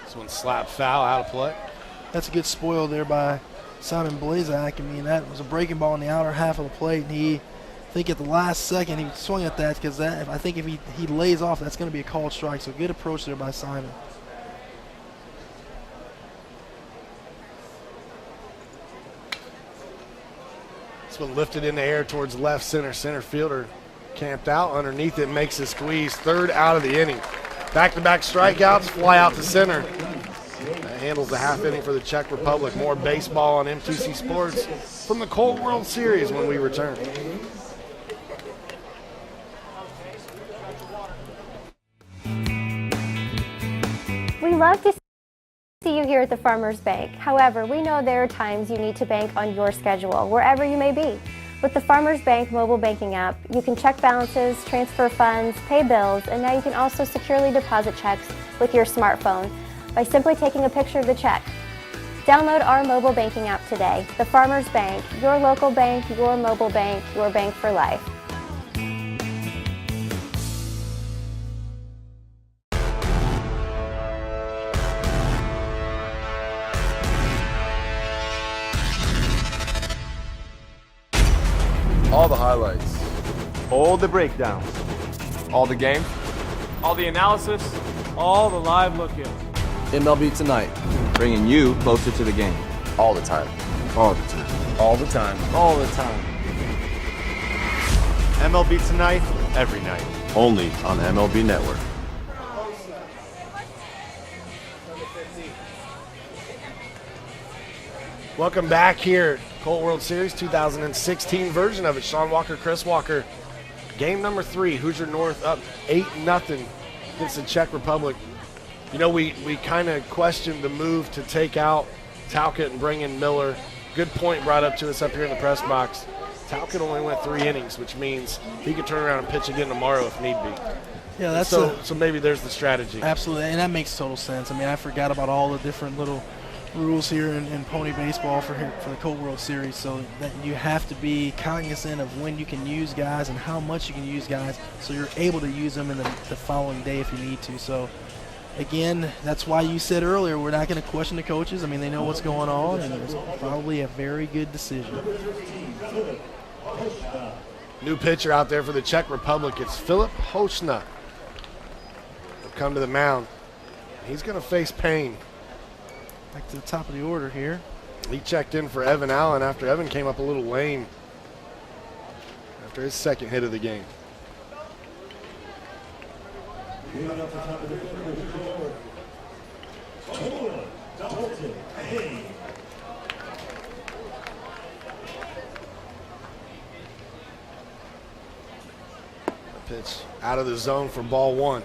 This one's slapped foul, out of play. That's a good spoil there by Simon Blazak. I mean, that was a breaking ball in the outer half of the plate, and I think at the last second he swung at that because I think if he lays off, that's going to be a called strike. So good approach there by Simon. This one lifted in the air towards left center. Center fielder camped out underneath it, makes a squeeze. 3rd out of the inning. Back-to-back strikeouts, fly out to center. That handles the half inning for the Czech Republic. More baseball on M2C Sports from the Colt World Series when we return. We love to see you here at the Farmers Bank. However, we know there are times you need to bank on your schedule, wherever you may be. With the Farmers Bank mobile banking app, you can check balances, transfer funds, pay bills, and now you can also securely deposit checks with your smartphone by simply taking a picture of the check. Download our mobile banking app today. The Farmers Bank, your local bank, your mobile bank, your bank for life. All the highlights. All the breakdowns. All the game. All the analysis. All the live look-ins. MLB Tonight. Bringing you closer to the game. All the time. All the time. All the time. All the time. MLB Tonight, every night. Only on MLB Network. Welcome back here, Colt World Series 2016 version of it. Sean Walker, Chris Walker. Game number 3, Hoosier North up 8-0 against the Czech Republic. You know, we kind of questioned the move to take out Talcott and bring in Miller. Good point brought up to us up here in the press box. Talcott only went 3 innings, which means he could turn around and pitch again tomorrow if need be. Yeah, that's so maybe there's the strategy. Absolutely, and that makes total sense. I mean, I forgot about all the different little rules here in pony baseball for the Colt World Series, so that you have to be cognizant of when you can use guys and how much you can use guys, so you're able to use them in the following day if you need to. So again, that's why you said earlier we're not going to question the coaches. I mean, they know what's going on, and it's probably a very good decision. New pitcher out there for the Czech Republic. It's Filip Hošna. He'll come to the mound. He's going to face Payne. Back to the top of the order here. He checked in for Evan Allen after Evan came up a little lame after his second hit of the game. A pitch out of the zone for ball 1.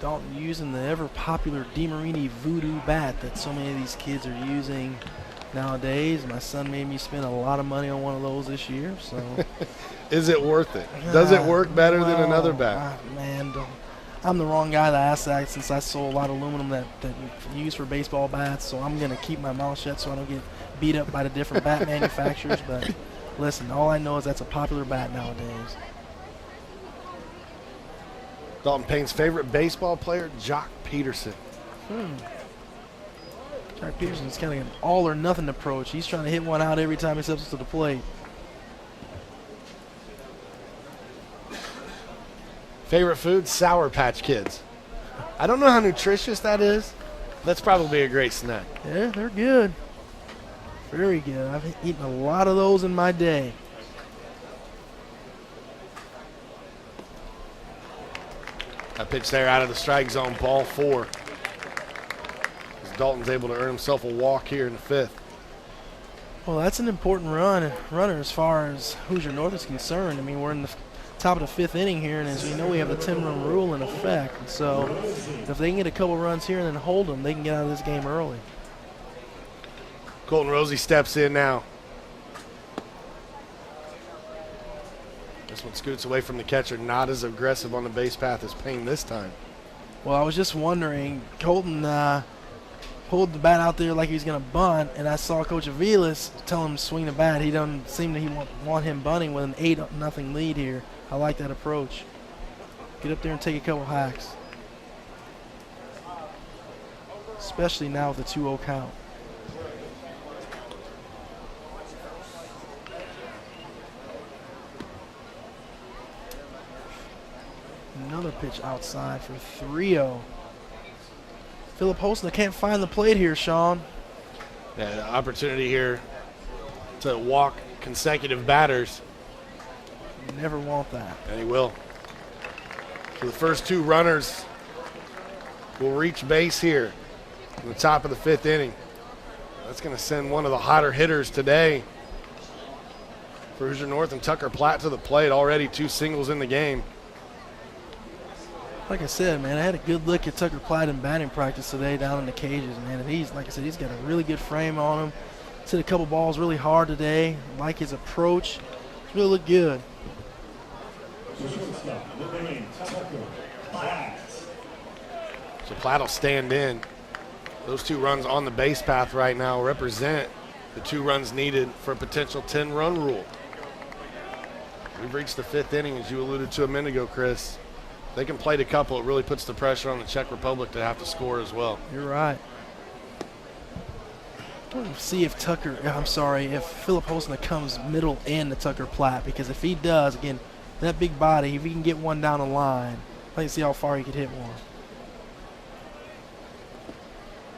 Dalton using the ever-popular DeMarini Voodoo bat that so many of these kids are using nowadays. My son made me spend a lot of money on one of those this year. So, is it worth it? Does it work better than another bat? Man, I'm the wrong guy to ask that since I sold a lot of aluminum that you use for baseball bats. So I'm going to keep my mouth shut so I don't get beat up by the different bat manufacturers. But listen, all I know is that's a popular bat nowadays. Dalton Payne's favorite baseball player, Jock Peterson. Jock Peterson's kind of an all-or-nothing approach. He's trying to hit one out every time he steps to the plate. Favorite food, Sour Patch Kids. I don't know how nutritious that is. That's probably a great snack. Yeah, they're good. Very good. I've eaten a lot of those in my day. That pitch there out of the strike zone, ball 4. As Dalton's able to earn himself a walk here in the 5th. Well, that's an important runner as far as Hoosier North is concerned. I mean, we're in the top of the 5th inning here, and as we know, we have the 10-run rule in effect. And so if they can get a couple runs here and then hold them, they can get out of this game early. Colton Rosie steps in now. This one scoots away from the catcher, not as aggressive on the base path as Payne this time. Well, I was just wondering, Colton pulled the bat out there like he was going to bunt, and I saw Coach Aviles tell him to swing the bat. He doesn't seem to want him bunting with an 8-0 lead here. I like that approach. Get up there and take a couple hacks. Especially now with the 2-0 count. Another pitch outside for 3-0. Philip Holston can't find the plate here, Sean. Yeah, the opportunity here to walk consecutive batters. You never want that. And he will. So the first 2 runners will reach base here in the top of the 5th inning. That's going to send one of the hotter hitters today for Hoosier North and Tucker Platt to the plate. Already 2 singles in the game. Like I said, man, I had a good look at Tucker Platt in batting practice today down in the cages, man. And he's, like I said, he's got a really good frame on him. He's hit a couple balls really hard today. I like his approach. He's really looked good. So Platt will stand in. Those 2 runs on the base path right now represent the 2 runs needed for a potential 10-run rule. We've reached the 5th inning, as you alluded to a minute ago, Chris. They can plate a couple. It really puts the pressure on the Czech Republic to have to score as well. You're right. Let's see if if Philip Holston comes middle in to Tucker Platt, because if he does, again, that big body, if he can get one down the line, let's see how far he could hit one.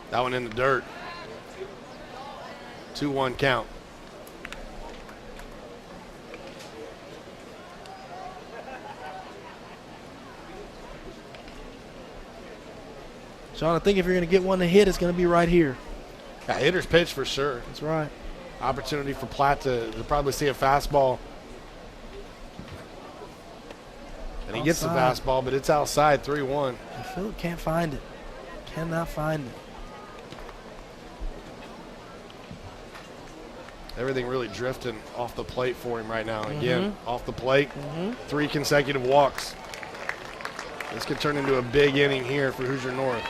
That one in the dirt. 2-1 count. Sean, I think if you're going to get one to hit, it's going to be right here. Yeah, hitter's pitch for sure. That's right. Opportunity for Platt to probably see a fastball. And he gets the fastball, but it's outside, 3-1. And Philip can't find it. Cannot find it. Everything really drifting off the plate for him right now. Again, off the plate, 3 consecutive walks. This could turn into a big inning here for Hoosier North.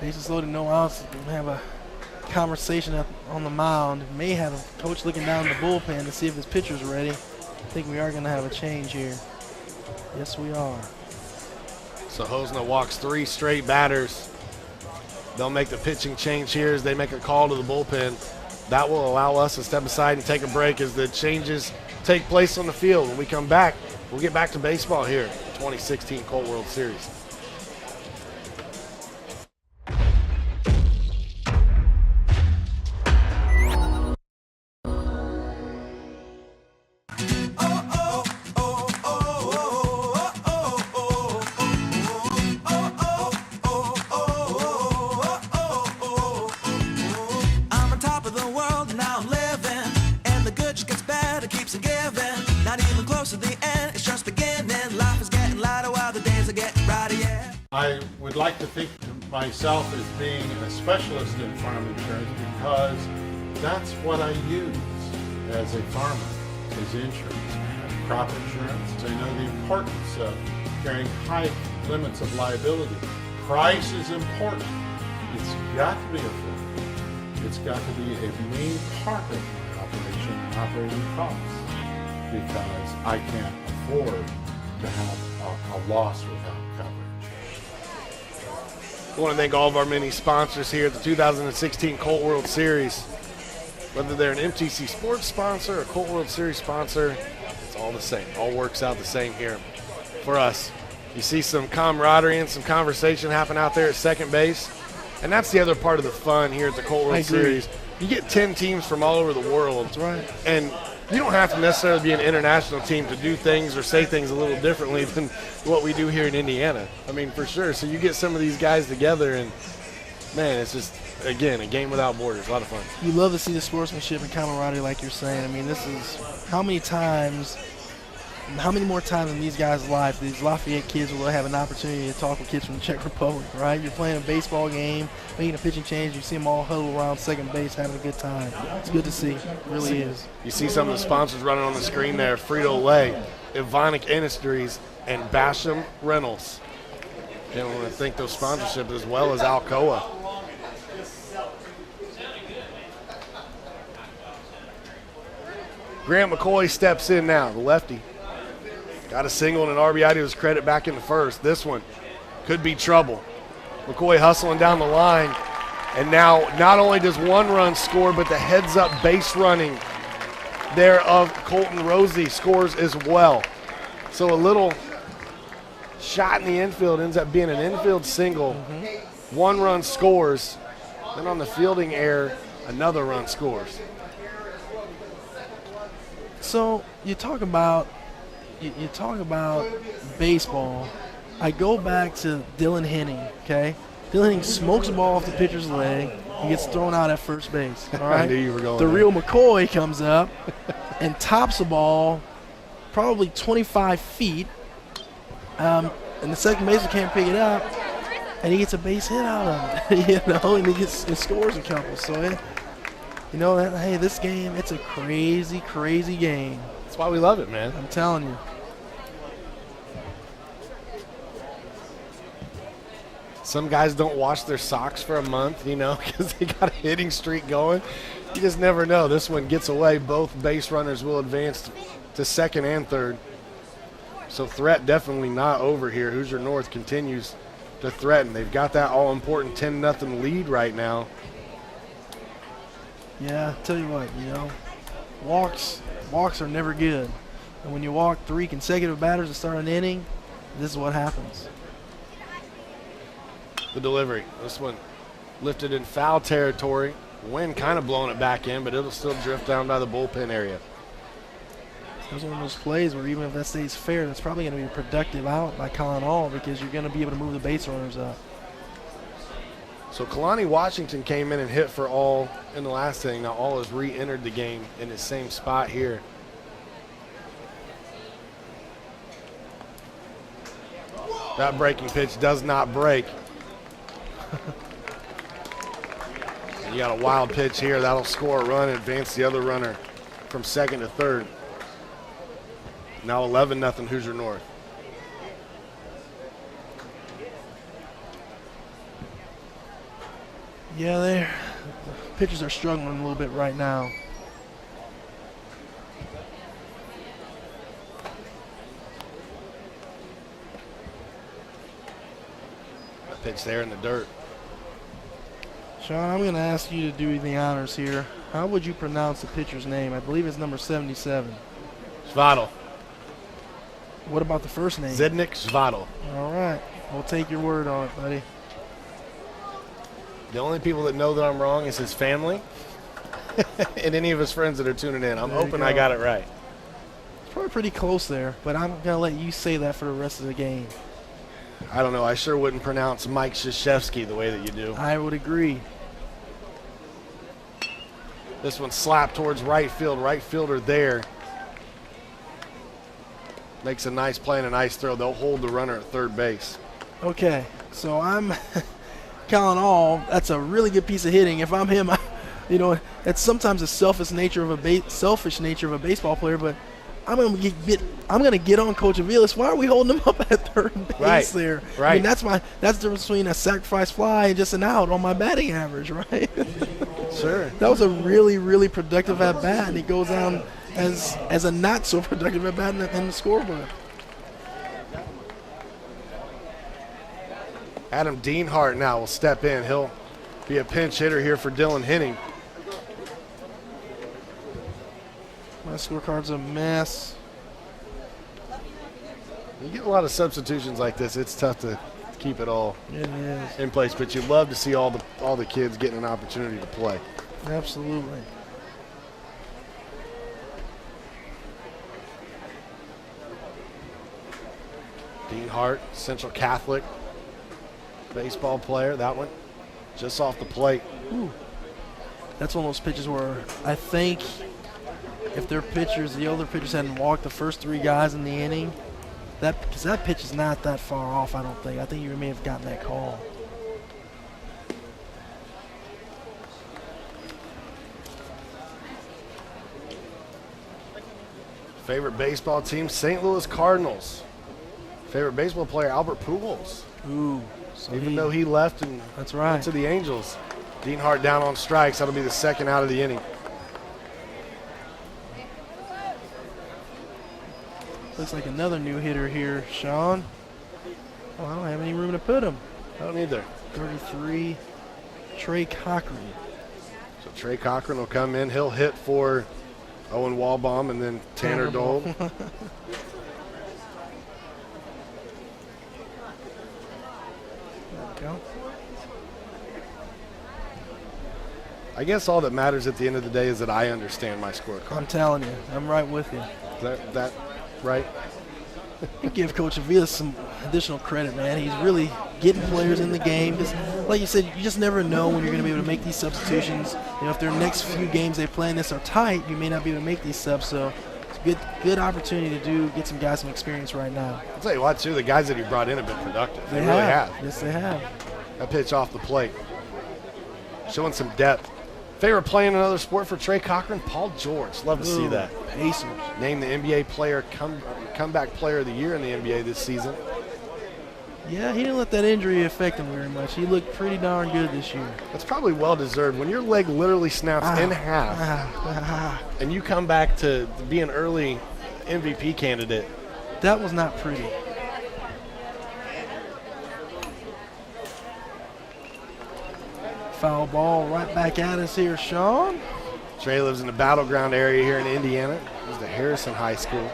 Bases loaded, no outs. We have a conversation on the mound. May have a coach looking down the bullpen to see if his pitcher's ready. I think we are going to have a change here. Yes, we are. So Hosna walks 3 straight batters. They'll make the pitching change here as they make a call to the bullpen. That will allow us to step aside and take a break as the changes take place on the field. When we come back, we'll get back to baseball here, 2016 Colt World Series. Keeps it giving, not even close to the end. It's just beginning. Life is getting loud. would like to think of myself as being a specialist in farm insurance because that's what I use as a farmer, is insurance. I have crop insurance. I know the importance of carrying high limits of liability. Price is important. It's got to be affordable. It's got to be a main part of my operation and operating costs because I can't afford to have a loss without coverage. I want to thank all of our many sponsors here at the 2016 Colt World Series. Whether they're an MTC Sports sponsor or a Colt World Series sponsor, it's all the same. All works out the same here for us. You see some camaraderie and some conversation happen out there at second base. And that's the other part of the fun here at the Colt World Series. You get 10 teams from all over the world. That's right. And you don't have to necessarily be an international team to do things or say things a little differently than what we do here in Indiana. I mean, for sure. So you get some of these guys together, and, man, it's just, again, a game without borders. A lot of fun. You love to see the sportsmanship and camaraderie like you're saying. I mean, this is how many more times in these guys' lives these Lafayette kids will have an opportunity to talk with kids from the Czech Republic, right? You're playing a baseball game, making a pitching change, you see them all huddled around second base having a good time. It's good to see. It really is. You see some of the sponsors running on the screen there, Frito-Lay, Evonik Industries, and Basham Reynolds. And I want to thank those sponsorships as well as Alcoa. Grant McCoy steps in now, the lefty. Got a single and an RBI to his credit back in the first. This one could be trouble. McCoy hustling down the line. And now not only does one run score, but the heads-up base running there of Colton Rosie scores as well. So a little shot in the infield ends up being an infield single. One run scores. Then on the fielding error, another run scores. So you talk about baseball. I go back to Dylan Henning, okay? Dylan Henning smokes the ball off the pitcher's leg and gets thrown out at first base, all right? I knew you were going the there. real McCoy comes up and tops the ball probably 25 feet, and the second baseman can't pick it up, and he gets a base hit out of it, and he scores a couple. So, hey, this game, it's a crazy, crazy game. That's why we love it, man. I'm telling you. Some guys don't wash their socks for a month, because they got a hitting streak going. You just never know. This one gets away. Both base runners will advance to second and third. So threat definitely not over here. Hoosier North continues to threaten. They've got that all-important 10-0 lead right now. Yeah, I'll tell you what, walks are never good. And when you walk 3 consecutive batters to start an inning, this is what happens. The delivery. This one lifted in foul territory. Wind kind of blowing it back in, but it'll still drift down by the bullpen area. There's one of those plays where even if that stays fair, that's probably going to be a productive out by Colin All because you're going to be able to move the base runners up. So Kalani Washington came in and hit for All in the last inning. Now All has re-entered the game in his same spot here. That breaking pitch does not break. And you got a wild pitch here. That'll score a run and advance the other runner from second to third. Now 11-0 Hoosier North. Yeah, the pitchers are struggling a little bit right now. That pitch there in the dirt. Sean, I'm going to ask you to do the honors here. How would you pronounce the pitcher's name? I believe it's number 77. Svadl. What about the first name? Zednik Svadl. All right. We'll take your word on it, buddy. The only people that know that I'm wrong is his family and any of his friends that are tuning in. I'm hoping I got it right. It's probably pretty close there, but I'm going to let you say that for the rest of the game. I don't know. I sure wouldn't pronounce Mike Krzyzewski the way that you do. I would agree. This one slapped towards right field. Right fielder there. Makes a nice play and a nice throw. They'll hold the runner at third base. Okay. So I'm counting all. That's a really good piece of hitting. If I'm him, that's sometimes a selfish nature of a baseball player. But I'm gonna get on Coach Aviles. Why are we holding him up at third base there? Right. I mean, that's the difference between a sacrifice fly and just an out on my batting average, right? Sure. That was a really, really productive at bat, and he goes down as a not so productive at bat in the scoreboard. Adam Dienhart now will step in. He'll be a pinch hitter here for Dylan Henning. My scorecard's a mess. You get a lot of substitutions like this. It's tough to keep it all is. in place, but you love to see all the kids getting an opportunity to play. Absolutely. Dienhart, Central Catholic baseball player. That one just off the plate. Ooh. That's one of those pitches where I think if the other pitchers hadn't walked the first 3 guys in the inning, because that pitch is not that far off, I don't think. I think you may have gotten that call. Favorite baseball team, St. Louis Cardinals. Favorite baseball player, Albert Pujols. Ooh. Even though he left and went to the Angels. Dienhart down on strikes. That'll be the second out of the inning. Looks like another new hitter here, Sean. Oh, I don't have any room to put him. I don't either. 33, Trey Cochran. So Trey Cochran will come in. He'll hit for Owen Walbaum and then Tanner Dole. There we go. I guess all that matters at the end of the day is that I understand my scorecard. I'm telling you, I'm right with you. Is that right? You give Coach Aviles some additional credit, man. He's really getting players in the game. Just, like you said, you just never know when you're going to be able to make these substitutions. If their next few games they play in this are tight, you may not be able to make these subs. So it's a good opportunity to get some guys some experience right now. I'll tell you what, too, the guys that he brought in have been productive. They really have. Yes, they have. That pitch off the plate. Showing some depth. Favorite play in another sport for Trey Cochran? Paul George. Love to see that. Pacers. Named the NBA comeback player of the year in the NBA this season. Yeah, he didn't let that injury affect him very much. He looked pretty darn good this year. That's probably well-deserved. When your leg literally snaps in half and you come back to be an early MVP candidate. That was not pretty. Foul ball right back at us here, Sean. Trey lives in the battleground area here in Indiana. He's at Harrison High School.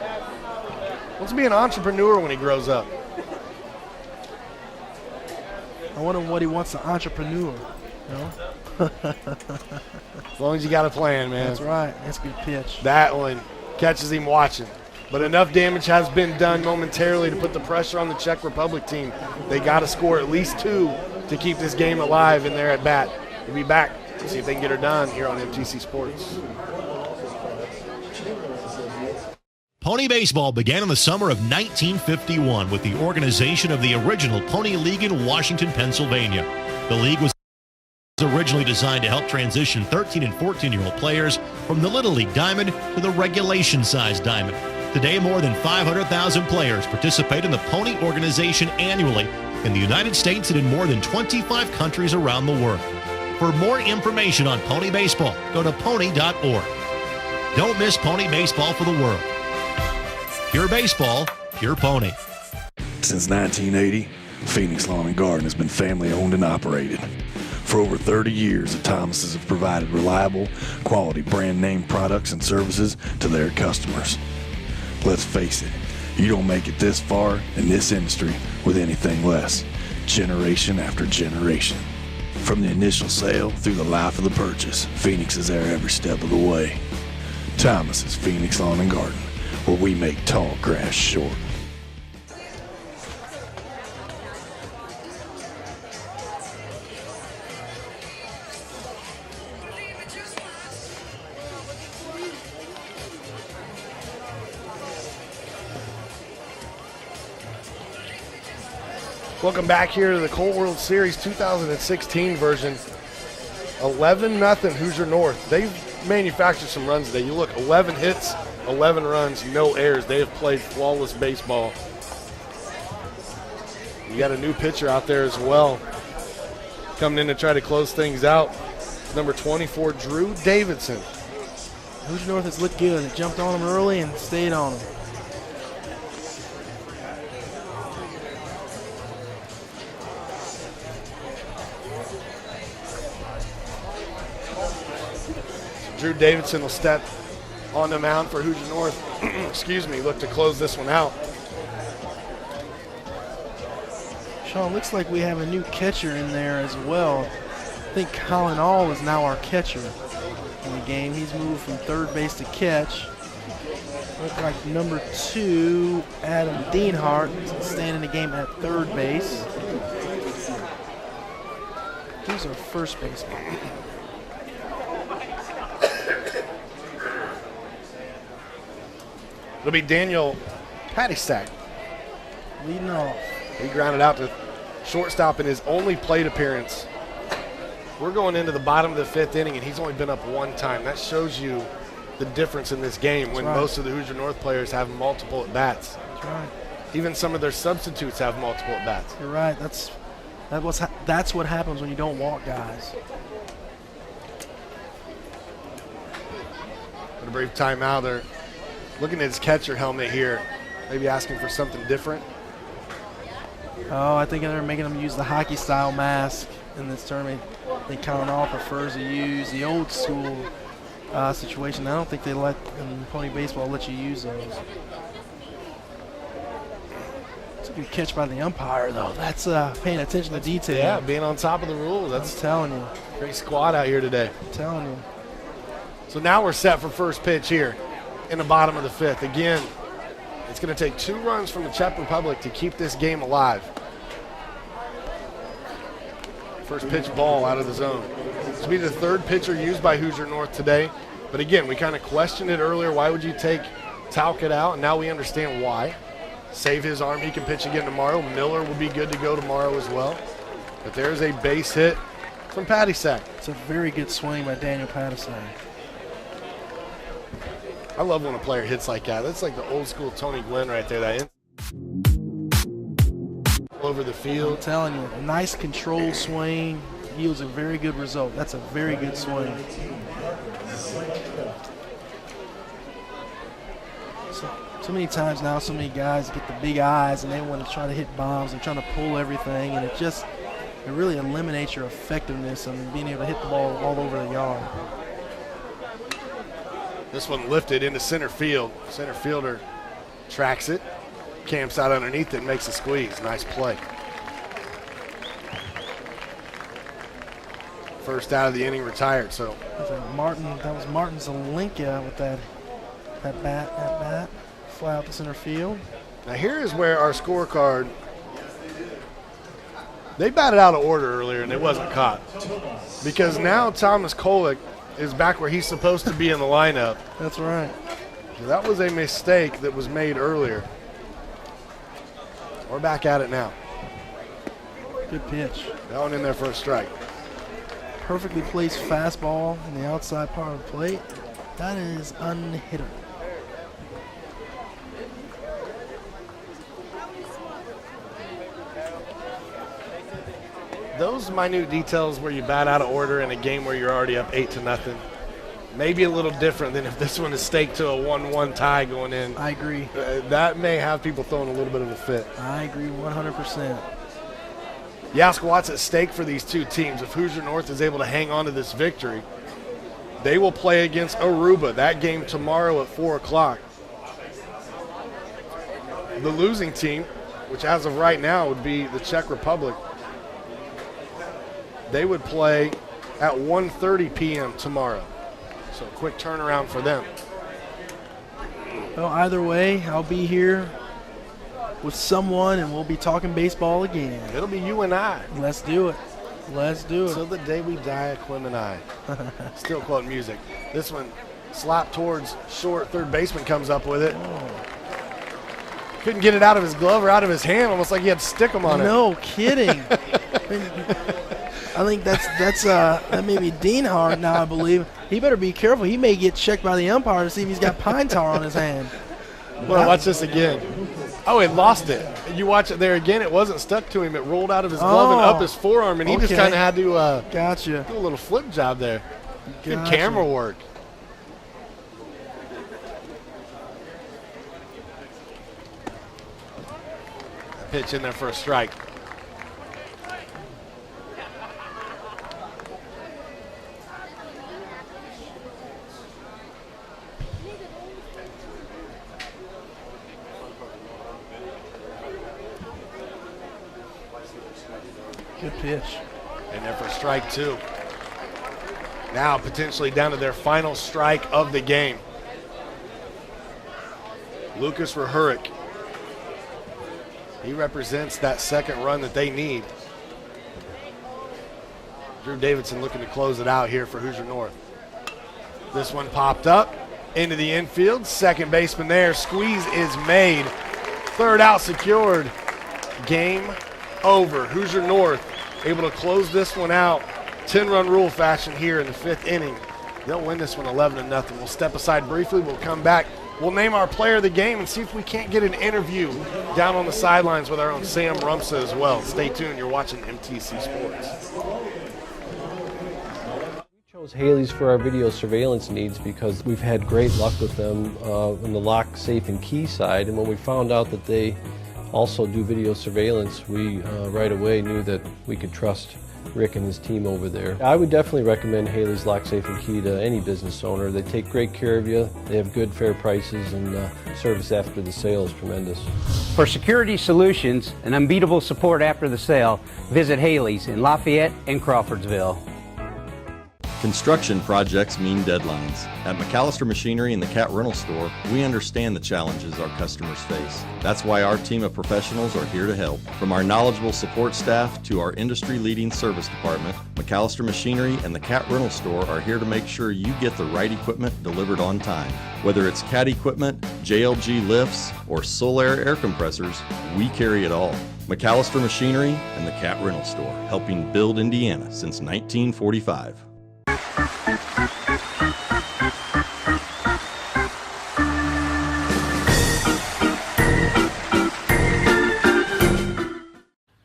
Wants to be an entrepreneur when he grows up. I wonder what he wants to entrepreneur. As long as you got a plan, man. That's right. That's a good pitch. That one catches him watching. But enough damage has been done momentarily to put the pressure on the Czech Republic team. They got to score at least 2 to keep this game alive in there at bat. We'll be back to see if they can get her done here on MTC Sports. Pony baseball began in the summer of 1951 with the organization of the original Pony League in Washington, Pennsylvania. The league was originally designed to help transition 13 and 14-year-old players from the Little League Diamond to the regulation-sized Diamond. Today, more than 500,000 players participate in the Pony organization annually in the United States and in more than 25 countries around the world. For more information on pony baseball, go to pony.org. Don't miss pony baseball for the world. Pure baseball, pure pony. Since 1980, Phoenix Lawn and Garden has been family owned and operated. For over 30 years, the Thomases have provided reliable, quality brand name products and services to their customers. Let's face it, you don't make it this far in this industry with anything less. Generation after generation. From the initial sale through the life of the purchase, Phoenix is there every step of the way. Thomas's Phoenix Lawn and Garden, where we make tall grass short. Welcome back here to the Colt World Series 2016 version. 11-0 Hoosier North. They've manufactured some runs today. You look, 11 hits, 11 runs, no errors. They have played flawless baseball. You got a new pitcher out there as well, coming in to try to close things out. Number 24, Drew Davidson. Hoosier North has looked good. They jumped on him early and stayed on him. Drew Davidson will step on the mound for Hoosier North. Excuse me, look to close this one out. Sean, looks like we have a new catcher in there as well. I think Colin All is now our catcher in the game. He's moved from third base to catch. Looks like number 2, Adam Dienhart, staying in the game at third base. Who's our first baseman? It'll be Daniel Pattysack leading off. He grounded out to shortstop in his only plate appearance. We're going into the bottom of the 5th inning, and he's only been up one time. That shows you the difference in this game when most of the Hoosier North players have multiple at-bats. That's right. Even some of their substitutes have multiple at-bats. You're right. That's what happens when you don't walk guys. With a brief timeout, they're looking at his catcher helmet here, maybe asking for something different. Oh, I think they're making him use the hockey-style mask in this tournament. I think Colin All prefers to use the old school situation. I don't think they let in pony baseball let you use those. It's a good catch by the umpire, though. That's paying attention to detail. Yeah, being on top of the rules. I'm telling you. Great squad out here today. I'm telling you. So now we're set for first pitch here in the bottom of the 5th. Again, it's going to take 2 runs from the Czech Republic to keep this game alive. First pitch ball out of the zone. This will be the 3rd pitcher used by Hoosier North today. But again, we kind of questioned it earlier. Why would you take Talcott out? And now we understand why. Save his arm. He can pitch again tomorrow. Miller will be good to go tomorrow as well. But there's a base hit from Pattysack. It's a very good swing by Daniel Pattysack. I love when a player hits like that. That's like the old school Tony Gwynn right there. That over the field. I'm telling you, a nice controlled swing yields a very good result. That's a very good swing. So many times now, so many guys get the big eyes and they want to try to hit bombs and trying to pull everything, and it really eliminates your effectiveness and being able to hit the ball all over the yard. This one lifted into center field. Center fielder tracks it, camps out underneath it, makes a squeeze. Nice play. First out of the inning retired. So that was Martin Zelinka with that bat. Fly out to center field. Now here is where our scorecard, they batted out of order earlier and it wasn't caught. Because now Thomas Kolick is back where he's supposed to be in the lineup. That's right. So that was a mistake that was made earlier. We're back at it now. Good pitch. That one in there for a strike. Perfectly placed fastball in the outside part of the plate. That is unhittable. Those minute details where you bat out of order in a game where you're already up 8-0, maybe a little different than if this one is staked to a 1-1 tie going in. I agree. That may have people throwing a little bit of a fit. I agree 100%. You ask what's at stake for these two teams. If Hoosier North is able to hang on to this victory, they will play against Aruba. That game tomorrow at 4 o'clock. The losing team, which as of right now would be the Czech Republic, they would play at 1:30 p.m. tomorrow. So quick turnaround for them. Well, either way, I'll be here with someone and we'll be talking baseball again. It'll be you and I. Let's do it. Let's do it. Till the day we die, Quim and I. Still quote music. This one slapped towards short. Third baseman comes up with it. couldn't get it out of his glove or out of his hand, almost like he had to stick him on it. No kidding. I think that may be Dienhard now, I believe. He better be careful. He may get checked by the umpire to see if he's got pine tar on his hand. Well, watch this again. Oh, it lost it. You watch it there again. It wasn't stuck to him. It rolled out of his glove and up his forearm, and he just kind of had to do a little flip job there. Good camera work. Pitch in there for a strike. Good pitch. In there for strike 2. Now potentially down to their final strike of the game. Lucas Rahuric. He represents that second run that they need. Drew Davidson looking to close it out here for Hoosier North. This one popped up into the infield. Second baseman there. Squeeze is made. Third out secured. Game over. Hoosier North able to close this one out 10-run rule fashion here in the 5th inning. They'll win this one 11-0. We'll step aside briefly. We'll come back. We'll name our player of the game and see if we can't get an interview down on the sidelines with our own Sam Rumsa as well. Stay tuned. You're watching MTC Sports. We chose Haley's for our video surveillance needs because we've had great luck with them on the lock, safe, and key side. And when we found out that they also do video surveillance, we right away knew that we could trust Rick and his team over there. I would definitely recommend Haley's Lock, Safe, and Key to any business owner. They take great care of you. They have good, fair prices, and service after the sale is tremendous. For security solutions and unbeatable support after the sale, visit Haley's in Lafayette and Crawfordsville. Construction projects mean deadlines. At McAllister Machinery and the Cat Rental Store, we understand the challenges our customers face. That's why our team of professionals are here to help. From our knowledgeable support staff to our industry-leading service department, McAllister Machinery and the Cat Rental Store are here to make sure you get the right equipment delivered on time. Whether it's Cat equipment, JLG lifts, or Solaire air compressors, we carry it all. McAllister Machinery and the Cat Rental Store, helping build Indiana since 1945.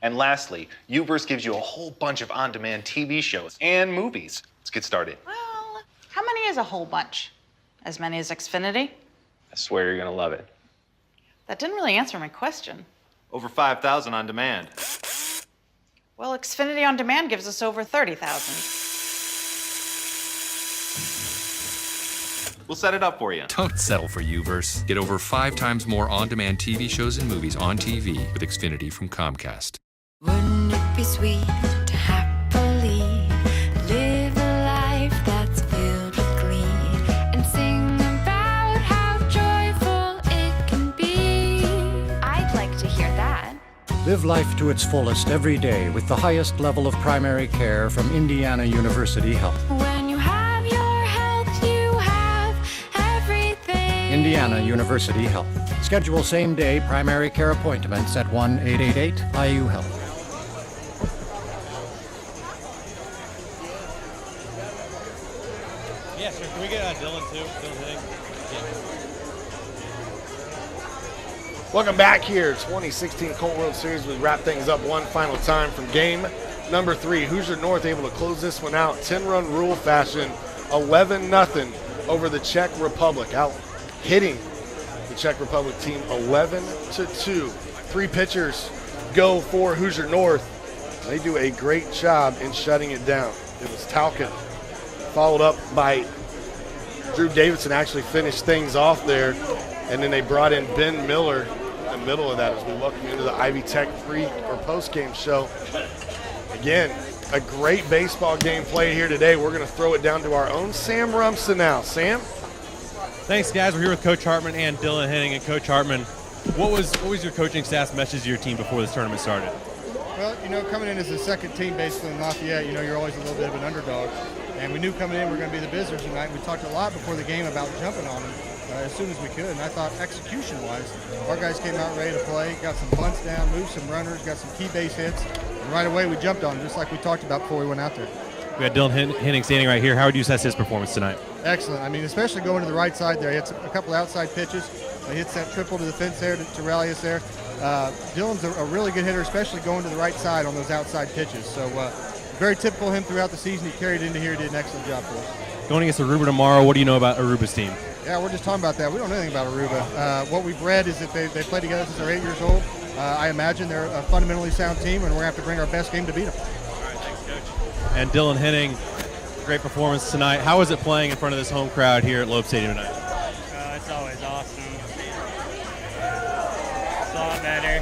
And lastly, Uverse gives you a whole bunch of on-demand TV shows and movies. Let's get started. Well, how many is a whole bunch? As many as Xfinity? I swear you're gonna love it. That didn't really answer my question. Over 5,000 on demand. Well, Xfinity On Demand gives us over 30,000. We'll set it up for you. Don't settle for Uverse. Get over 5 times more on-demand TV shows and movies on TV with Xfinity from Comcast. Wouldn't it be sweet to happily live a life that's filled with glee and sing about how joyful it can be? I'd like to hear that. Live life to its fullest every day with the highest level of primary care from Indiana University Health. When you have your health, you have everything. Indiana University Health. Schedule same-day primary care appointments at 1-888-IU-HEALTH. Yeah, sure. Can we get Dylan too? Dylan Henning? Yeah. Welcome back here. 2016 Colt World Series. We wrap things up one final time from game number 3. Hoosier North able to close this one out 10-run rule fashion, 11-0 over the Czech Republic. Out hitting the Czech Republic team 11-2. 3 pitchers go for Hoosier North. They do a great job in shutting it down. It was Talcott, followed up by Drew Davidson, actually finished things off there. And then they brought in Ben Miller in the middle of that as we welcome you into the Ivy Tech post-game show. Again, a great baseball game played here today. We're going to throw it down to our own Sam Rumsa now. Sam? Thanks, guys. We're here with Coach Hartman and Dylan Henning. And Coach Hartman, what was your coaching staff's message to your team before this tournament started? Well, coming in as the second team basically in Lafayette, you're always a little bit of an underdog. And we knew coming in we're going to be the visitors tonight. We talked a lot before the game about jumping on them. as soon as we could. And I thought execution-wise, our guys came out ready to play, got some bunts down, moved some runners, got some key base hits, and right away we jumped on them, just like we talked about before we went out there. We got Dylan Henning standing right here. How would you assess his performance tonight? Excellent. I mean, especially going to the right side there. He hits a couple outside pitches. He hits that triple to the fence there to rally us there. Dylan's a really good hitter, especially going to the right side on those outside pitches. So very typical of him throughout the season. He carried into here, did an excellent job for us. Going against Aruba tomorrow, what do you know about Aruba's team? Yeah, we're just talking about that. We don't know anything about Aruba. What we've read is that they play together since they're 8 years old. I imagine they're a fundamentally sound team, and we're going to have to bring our best game to beat them. All right, thanks, Coach. And Dylan Henning, great performance tonight. How is it playing in front of this home crowd here at Loeb Stadium tonight? It's always awesome. It's a lot better.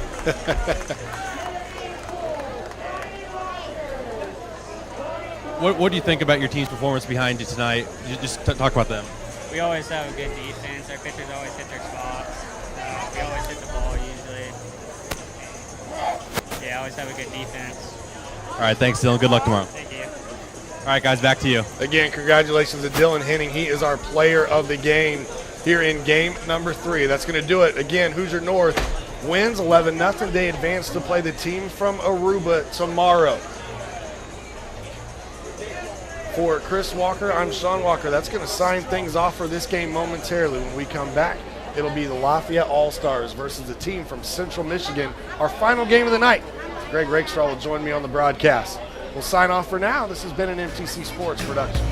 What do you think about your team's performance behind you tonight? Just talk about them. We always have a good defense. Our pitchers always hit their spots. We always hit the ball usually. Yeah, always have a good defense. All right, thanks, Dylan. Good luck tomorrow. Thank you. All right, guys, back to you. Again, congratulations to Dylan Henning. He is our player of the game here in game number 3. That's going to do it. Again, Hoosier North wins 11-0. They advance to play the team from Aruba tomorrow. For Chris Walker, I'm Sean Walker. That's going to sign things off for this game momentarily. When we come back, it'll be the Lafayette All-Stars versus the team from Central Michigan, our final game of the night. Greg Rakestraw will join me on the broadcast. We'll sign off for now. This has been an MTC Sports production.